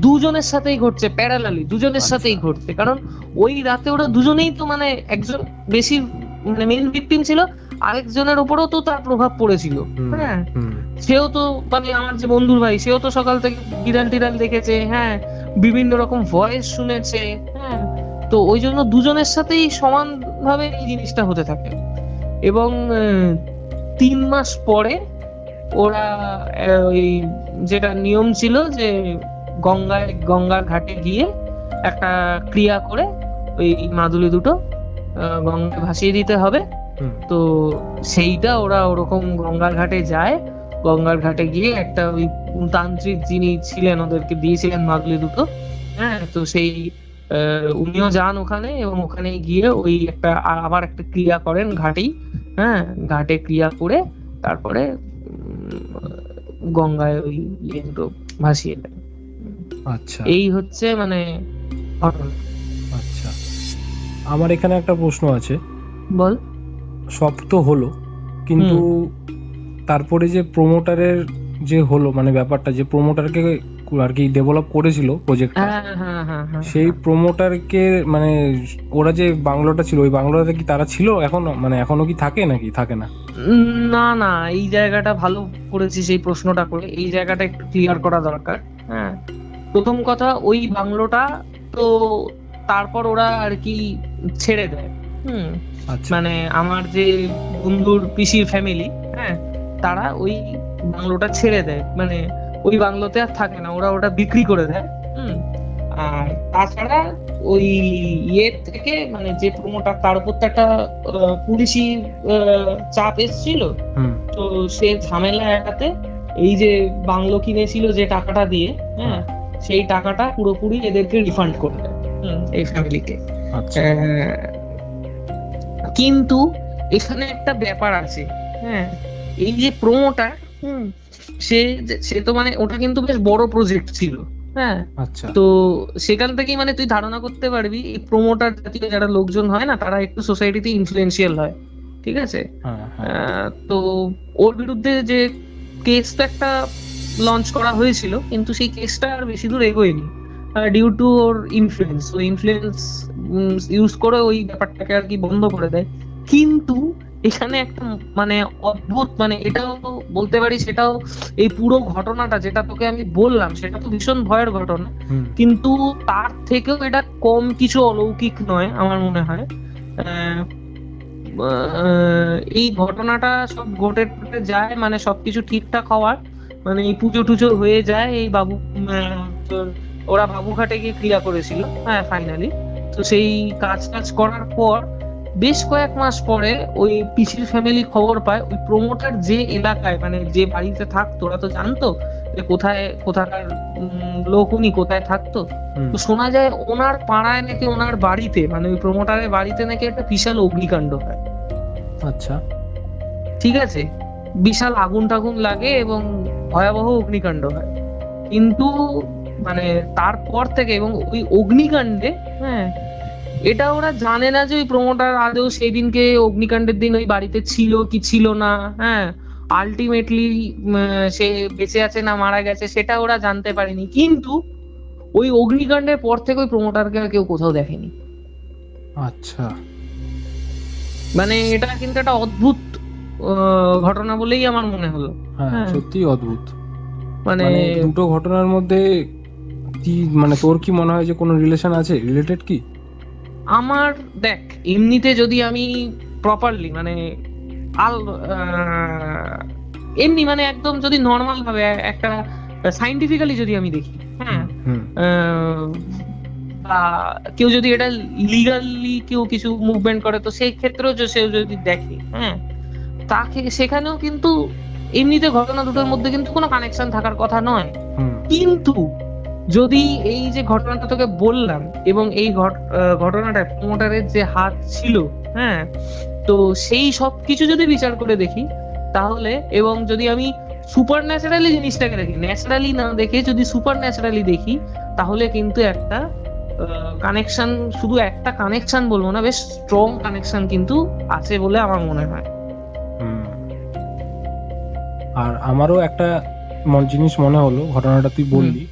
দুজনের সাথেই ঘটছে প্যারালালি, দুজনের সাথেই ঘটছে, কারণ ওই রাতে ওরা দুজনেই তো মানে একজন বেশি মানে মেইন ভিকটিম ছিল, আরেকজনের উপরও তো তার প্রভাব পড়েছিল। হ্যাঁ, সেও তো মানে আমার যে বন্ধুর ভাই, সেও তো সকাল থেকে বিড়াল টিড়াল দেখেছে, হ্যাঁ, বিভিন্ন রকম ভয়েস শুনেছে। হ্যাঁ, তো ওই জন্য দুজনের সাথেই সমানভাবে এই জিনিসটা হতে থাকে। এবং 3 মাস পরে ওরা ওই যেটা নিয়ম ছিল যে গঙ্গার ঘাটে গিয়ে একটা ক্রিয়া করে ওই মাদুলি দুটো গঙ্গায় ভাসিয়ে দিতে হবে। তো সেইটা ওরা ওরকম গঙ্গার ঘাটে যায়, গঙ্গার ঘাটে গিয়ে একটা ওই তান্ত্রিক যিনি ছিলেন ওদেরকে দিয়েছিলেন মাদুলি দুটো। হ্যাঁ, তো সেই উনিও যান ওখানে, এবং ওখানে গিয়ে ওই আবার একটা ক্রিয়া করেন ঘাটেই। হ্যাঁ, ঘাটে ক্রিয়া করে তারপরে গঙ্গায় ওই ইয়ে দুটো ভাসিয়ে দেয়। আচ্ছা এই হচ্ছে মানে ঘটনা। আচ্ছা, আমার এখানে একটা প্রশ্ন আছে। বল। সব তো হলো, কিন্তু তারপরে যে প্রমোটারের যে হলো মানে ব্যাপারটা, যে প্রমোটারকে আর কি ডেভেলপ করেছিল প্রজেক্টটা, সেই প্রমোটারকে মানে ওরা যে বাংলোটা ছিল, ওই বাংলোটা কি তারা ছিল এখনো, মানে এখনো কি থাকে নাকি থাকে না? না না, এই জায়গাটা ভালো করেছিস এই প্রশ্নটা করে, এই জায়গাটা একটু ক্লিয়ার করা দরকার। হ্যাঁ, প্রথম কথা, ওই বাংলোটা তো তারপর ওরা আর কি ছেড়ে দেয়। আচ্ছা মানে আমার যে বন্ধুর পিসির ফ্যামিলি, হ্যাঁ, তারা ওই বাংলোটা ছেড়ে দেয়, মানে ওই বাংলোতে আর থাকে না, ওরা ওটা বিক্রি করে দেয়। আর তাছাড়া ওই ইয়ের থেকে মানে যে প্রমোটার, তার উপর তো একটা পুলিশি চাপ এসেছিল। তো সে ঝামেলা এড়াতে এই যে বাংলো কিনেছিল যে টাকাটা দিয়ে, হ্যাঁ, সেই টাকাটা পুরোপুরি এদেরকে রিফান্ড করে দেয়, এই ফ্যামিলিকে। কিন্তু এখানে একটা ব্যাপার আছে। হ্যাঁ, এই যে প্রমোটার, সে তো মানে ওটা কিন্তু বেশ বড় প্রজেক্ট ছিল। হ্যাঁ, আচ্ছা, তো সেখান থেকেই মানে তুই ধারণা করতে পারবি এই প্রমোটার জাতীয় যারা লোকজন হয় না, তারা একটু সোসাইটিতে ইনফ্লুয়েন্সিয়াল হয়। ঠিক আছে? তো ওর বিরুদ্ধে যে কেসটা একটা লঞ্চ করা হয়েছিল, কিন্তু সেই কেসটা আর বেশি দূর এগোয়নি ডিউ টু ওর ইনফ্লুয়েন্স। ওই ইনফ্লুয়েন্স ইউজ করে ওই ব্যাপারটাকে আর কি বন্ধ করে দেয়। কিন্তু এখানে একটা মানে অদ্ভুত, মানে এটাও বলতে পারি, সেটাও এই পুরো ঘটনাটা যেটা তোকে আমি বললাম সেটা তো ভীষণ ভয়ের ঘটনা, কিন্তু তার থেকেও এটা কম কিছু অলৌকিক নয় আমার মনে হয়। এই ঘটনাটা সব ঘটে যায়, মানে সবকিছু ঠিকঠাক হওয়ার, মানে এই পুজো টুজো হয়ে যায়, এই বাবু ওরা বাবুঘাটে গিয়ে ক্রিয়া করেছিল, হ্যাঁ, ফাইনালি। তো সেই কাজ করার পর বেশ কয়েক মাস পরে ওই পিসির ফ্যামিলি খবর পায় ওই প্রমোটার যে এলাকায় মানে যে বাড়িতে থাকতো, ওরা তো জানতো যে কোথাকার লোক, উনি কোথায় থাকতো। তো শোনা যায় ওনার পাড়ায় নাকি, ওনার বাড়িতে মানে ওই প্রমোটারের বাড়িতে নাকি একটা বিশাল অগ্নিকাণ্ড হয়। আচ্ছা, ঠিক আছে, বিশাল আগুন টাগুন লাগে এবং ভয়াবহ অগ্নিকাণ্ড হয়। কিন্তু মানে তারপর থেকে, এবং ওই অগ্নিকাণ্ডে, হ্যাঁ, এটা ওরা জানে না যে ওই প্রমোটার আদৌ সেই দিনকে অগ্নিকাণ্ডের দিন ওই বাড়িতে ছিল কি ছিল না। হ্যাঁ, আলটিমেটলি সে বেঁচে আছে না মারা গেছে সেটা ওরা জানতে পারেনি, কিন্তু ওই অগ্নিকাণ্ডের পর থেকে ওই প্রমোটারকে আর কেউ কোথাও দেখেনি। আচ্ছা, মানে এটা কিন্তু একটা অদ্ভুত ঘটনা বলেই আমার মনে হলো। হ্যাঁ, সত্যি অদ্ভুত। মানে দুটো ঘটনার মধ্যে কি মানে তোর কি মনে হয় যে কোনো রিলেশন আছে, রিলেটেড কি? আমার দেখ, এমনিতে যদি আমি প্রপারলি মানে এমনি মানে একদম যদি নর্মাল ভাবে একটা সাইন্টিফিক্যালি যদি আমি দেখি, হ্যাঁ, বা কেউ যদি এটা লিগালি কেউ কিছু মুভমেন্ট করে, তো সেই ক্ষেত্রেও সে যদি দেখে, হ্যাঁ, তাকে সেখানেও কিন্তু এমনিতে ঘটনা দুটোর মধ্যে কিন্তু কোনো কানেকশন থাকার কথা নয়। কিন্তু যদি এই যে ঘটনাটা তোকে বললাম এবং এই ঘটনাটা প্রমোটারের যে হাত ছিল, হ্যাঁ, তো সেই সব কিছু যদি বিচার করে দেখি তাহলে, এবং যদি আমি সুপার ন্যাচারালি জিনিসটাকে দেখি, ন্যাচারালি না দেখে যদি সুপার ন্যাচারালি দেখি, তাহলে কিন্তু একটা কানেকশন, শুধু একটা কানেকশন বলবো না, বেশ স্ট্রং কানেকশন কিন্তু আছে বলে আমার মনে হয়। আর আমারও একটা জিনিস মনে হলো, ঘটনাটা তুই বললি,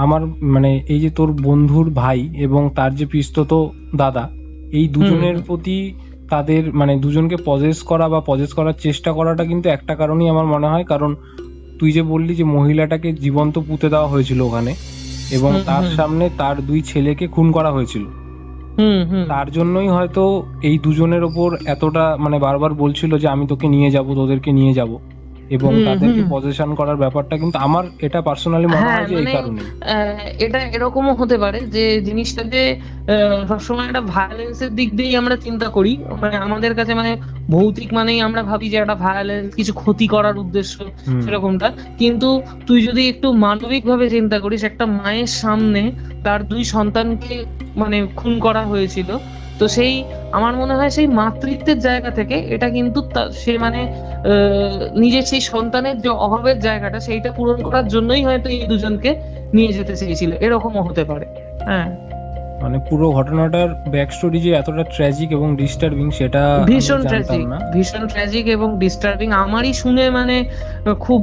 আমার মানে এই যে তোর বন্ধুর ভাই এবং তার যে পিস্তত দাদা, এই দুজনের প্রতি তাদের মানে দুজনকে পজেস করার চেষ্টা করাটা কিন্তু একটা কারণেই আমার মনে হয়, কারণ তুই যে বললি যে মহিলাটাকে জীবন্ত পুঁতে দেওয়া হয়েছিল ওখানে, এবং হুম, তার হুম। সামনে তার 2 ছেলেকে খুন করা হয়েছিল। হুম। তার জন্যই হয়তো এই দুজনের ওপর এতটা মানে বারবার বলছিল যে আমি তোকে নিয়ে যাব, তোদেরকে নিয়ে যাব, এবং হুম, তাদেরকে হুম। পজেশন করার ব্যাপারটা কিন্তু আমার এটা পার্সোনালি মনে হ্যাঁ, হয় যে এই মানে কারণেই। এটা এরকমও হতে পারে যে জিনিসটা যে সবসময় একটা ভায়োলেন্সের দিক দিয়েই আমরা চিন্তা করি। মানে আমাদের কাছে মানে ভৌতিক মানেই আমরা ভাবি যে একটা ভায়োলেন্স, কিছু ক্ষতি করার উদ্দেশ্য হুম। সেরকমটা। কিন্তু তুই যদি একটু মানবিকভাবে চিন্তা করিস, একটা মায়ের সামনে তার 2 সন্তানকে মানে খুন করা হয়েছিল। তো সেই আমার মনে হয় সেই মাতৃত্বের জায়গা থেকে এটা কিন্তু সে মানে নিজের সেই সন্তানের যে অভাবের জায়গাটা সেইটা পূরণ করার জন্যই হয়তো এই দুজনকে নিয়ে যেতে চেয়েছিল, এরকমও হতে পারে। হ্যাঁ, মানে পুরো ঘটনাটার ব্যাক স্টোরি যে এতটা ট্র্যাজিক এবং ডিস্টার্বিং সেটা আমি ভীষণ জানতাম ট্র্যাজিক, না। ভীষণ ট্র্যাজিক এবং ডিস্টার্বিং। আমারই শুনে মানে খুব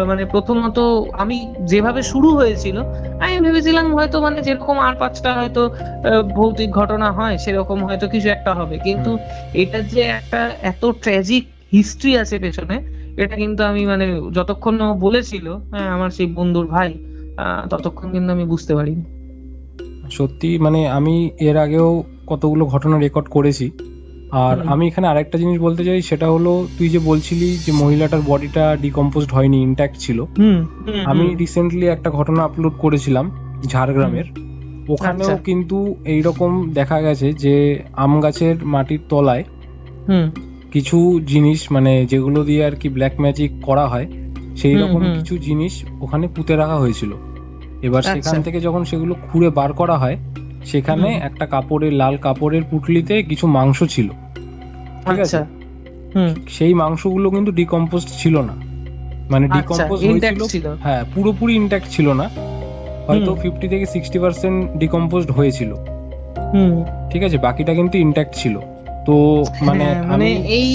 মানে প্রথমত আমি যেভাবে শুরু হয়েছিল আমি ভেবেছিলাম হয়তো মানে যেরকম আর 5টা হয়তো ভৌতিক ঘটনা হয় সেরকম হয়তো কিছু একটা হবে, কিন্তু হুম। এটা যে একটা এত ট্র্যাজিক হিস্ট্রি আছে পেছনে, এটা কিন্তু আমি মানে যতক্ষণ না ও বলেছিল, হ্যাঁ, আমার সেই বন্ধুর ভাই, ততক্ষণ কিন্তু আমি বুঝতে পারিনি। সত্যি মানে আমি এর আগেও কতগুলো ঘটনা রেকর্ড করেছি। আর হুম, আমি এখানে আরেকটা জিনিস বলতে চাই, সেটা হলো তুই যে বলছিলি যে মহিলাটার বডিটা ডিকম্পোজড হয়নি, ইনট্যাক্ট ছিল। হুম, হুম, আমি হুম, রিসেন্টলি একটা ঘটনা আপলোড করেছিলাম হুম। ঝাড়গ্রামের। ওখানেও আচ্ছা। কিন্তু এইরকম দেখা গেছে যে আম গাছের মাটির তলায় হুম, কিছু জিনিস মানে যেগুলো দিয়ে আর কি ব্ল্যাক ম্যাজিক করা হয় সেই হুম, রকম হুম। কিছু জিনিস ওখানে পুঁতে রাখা হয়েছিল। এবার সেখান আচ্ছা। থেকে যখন সেগুলো খুঁড়ে বার করা হয়, সেখানে হুম। একটা কাপড়ের, লাল কাপড়ের পুঁটলিতে কিছু মাংস ছিল। ঠিক আছে? আচ্ছা। হুম। সেই মাংসগুলো কিন্তু ডিকম্পোজড ছিল না, মানে আচ্ছা, ডিকম্পোজ হয়েছিল। ইনট্যাক্ট ছিল। হ্যাঁ, পুরোপুরি ইনট্যাক্ট ছিল না, হয়তো হুম, 50 থেকে 60% ডিকম্পোজড হয়েছিল। হুম। ঠিক আছে, বাকিটা কিন্তু ইনট্যাক্ট ছিল। তো মানে হ্যাঁ, মানে আমি এই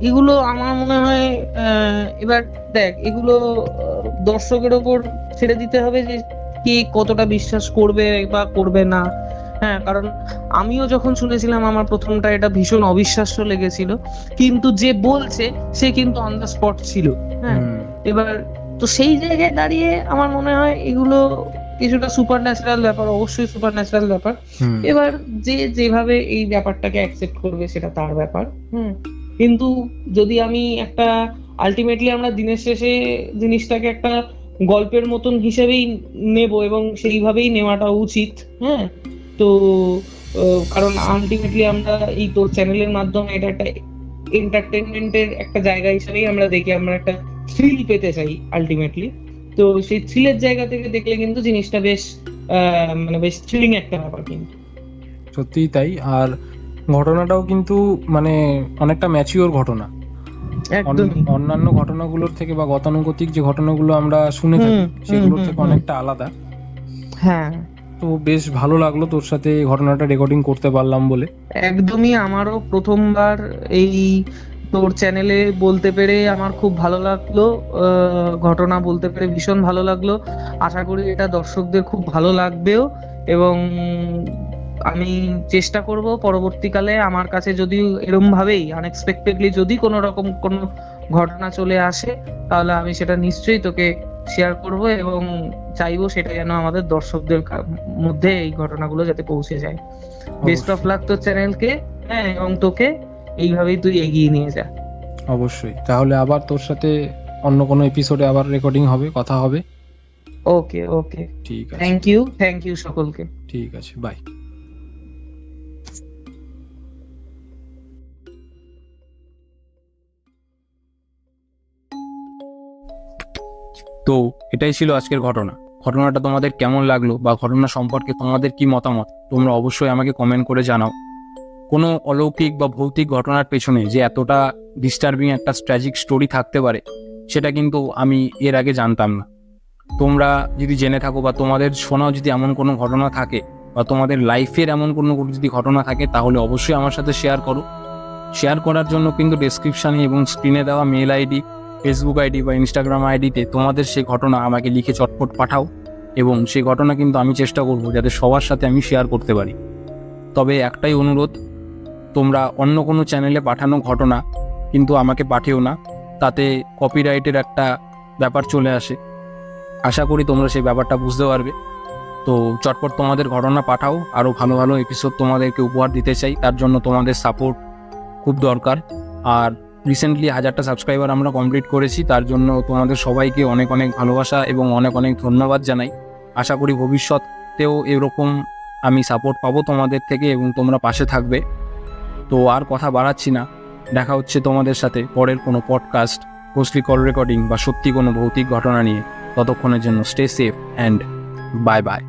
এগুলো আমার মনে হয় এবার দেখ এগুলো দর্শকের ওপর ছেড়ে দিতে হবে যে কে কতটা বিশ্বাস করবে বা করবে না। হ্যাঁ, কারণ আমিও যখন শুনেছিলাম আমার প্রথমটা এটা ভীষণ অবিশ্বাস্য লেগেছিল, কিন্তু যে বলছে সে কিন্তু অন দ্য স্পট ছিল। হ্যাঁ, হুম, এবার তো সেই জায়গায় দাঁড়িয়ে আমার মনে হয় এগুলো কিছুটা সুপার ন্যাচারাল ব্যাপার, অবশ্যই সুপার ন্যাচারাল ব্যাপার। হুম, এবার যে যেভাবে এই ব্যাপারটাকে অ্যাকসেপ্ট করবে সেটা তার ব্যাপার। হুম। কিন্তু যদি আমি একটা আলটিমেটলি আমরা দিনের শেষে জিনিসটাকে একটা গল্পের মতন হিসেবেই নেব এবং সেইভাবেই নেওয়াটা উচিত। হ্যাঁ, তো কারণ আলটিমেটলি আমরা এই তোর চ্যানেলের মাধ্যমে এটা একটা এন্টারটেনমেন্টের একটা জায়গা হিসেবেই আমরা দেখি, আমরা একটা থ্রিল পেতে চাই আলটিমেটলি। তো সেই থ্রিলের জায়গা থেকে দেখলে কিন্তু জিনিসটা বেশ মানে বেশ থ্রিলিং একটা ব্যাপার কিন্তু। সত্যিই তাই। আর ঘটনাটাও কিন্তু মানে অনেকটা ম্যাচিওর ঘটনা। একদমই। অন্যান্য ঘটনাগুলোর থেকে বা গতানুগতিক যে ঘটনাগুলো আমরা শুনে হুম, থাকি হুম, সেগুলোর হুম, থেকে হুম। অনেকটা আলাদা। হ্যাঁ, তো বেশ ভালো লাগলো তোর সাথে এই ঘটনাটা রেকর্ডিং করতে পারলাম বলে। একদমই। আমারও প্রথমবার এই তোর চ্যানেলে বলতে পেরে আমার খুব ভালো লাগলো। ঘটনা বলতে পেরে ভীষণ ভালো লাগলো। আশা করি এটা দর্শকদের খুব ভালো লাগবেও, এবং আমি চেষ্টা করব পরবর্তীকালে আমার কাছে যদি এরম ভাবেই আনএক্সপেক্টেডলি যদি কোনো রকম কোনো ঘটনা চলে আসে, তাহলে আমি সেটা নিশ্চয়ই তোকে শেয়ার করব এবং চাইবো সেটা যেন আমাদের দর্শকদের মধ্যে এই ঘটনাগুলো যাতে পৌঁছে যায়। বেস্ট অফ অবশ্যই, লাক তোর চ্যানেলকে, হ্যাঁ, এবং তোকে। এইভাবেই তুই এগিয়ে নিয়ে যা। অবশ্যই। তাহলে আবার তোর সাথে অন্য কোনো এপিসোডে আবার রেকর্ডিং হবে, কথা হবে। ওকে, ওকে। ঠিক আছে, থ্যাংক ইউ সকলকে। ঠিক আছে, বাই। তো এটাই ছিল আজকের ঘটনা। ঘটনাটা তোমাদের কেমন লাগলো বা ঘটনা সম্পর্কে তোমাদের কি মতামত তোমরা অবশ্যই আমাকে কমেন্ট করে জানাও। কোনো অলৌকিক বা ভৌতিক ঘটনার পেছনে যে এতটা ডিস্টার্বিং একটা ট্র্যাজিক স্টোরি থাকতে পারে সেটা কিন্তু আমি এর আগে জানতাম না। তোমরা যদি জেনে থাকো বা তোমাদের শোনাও যদি এমন কোনো ঘটনা থাকে বা তোমাদের লাইফের এমন কোনো যদি ঘটনা থাকে, তাহলে অবশ্যই আমার সাথে শেয়ার করো। শেয়ার করার জন্য কিন্তু ডেসক্রিপশানে এবং স্ক্রিনে দেওয়া মেল আইডি, ফেসবুক আইডি বা ইনস্টাগ্রাম আইডিতে তোমাদের সেই ঘটনা আমাকে লিখে চটপট পাঠাও, এবং সেই ঘটনা কিন্তু আমি চেষ্টা করব যাতে সবার সাথে আমি শেয়ার করতে পারি। তবে একটাই অনুরোধ, তোমরা অন্য কোনো চ্যানেলে পাঠানো ঘটনা কিন্তু আমাকে পাঠিও না, তাতে কপিরাইটের একটা ব্যাপার চলে আসে। আশা করি তোমরা সেই ব্যাপারটা বুঝতে পারবে। তো চটপট তোমাদের ঘটনা পাঠাও, আরও ভালো ভালো এপিসোড তোমাদেরকে উপহার দিতে চাই, তার জন্য তোমাদের সাপোর্ট খুব দরকার। আর রিসেন্টলি 1000টা সাবস্ক্রাইবার আমরা কমপ্লিট করেছি, তার জন্য তোমাদের সবাইকে অনেক অনেক ভালোবাসা এবং অনেক অনেক ধন্যবাদ জানাই। আশা করি ভবিষ্যতেও এরকম আমি সাপোর্ট পাবো তোমাদের থেকে এবং তোমরা পাশে থাকবে। তো আর কথা বাড়াচ্ছি না, দেখা হচ্ছে তোমাদের সাথে পরের কোনো পডকাস্ট, ঘোষলি কল রেকর্ডিং বা সত্যি কোনো ভৌতিক ঘটনা নিয়ে। ততক্ষণের জন্য stay safe and bye bye.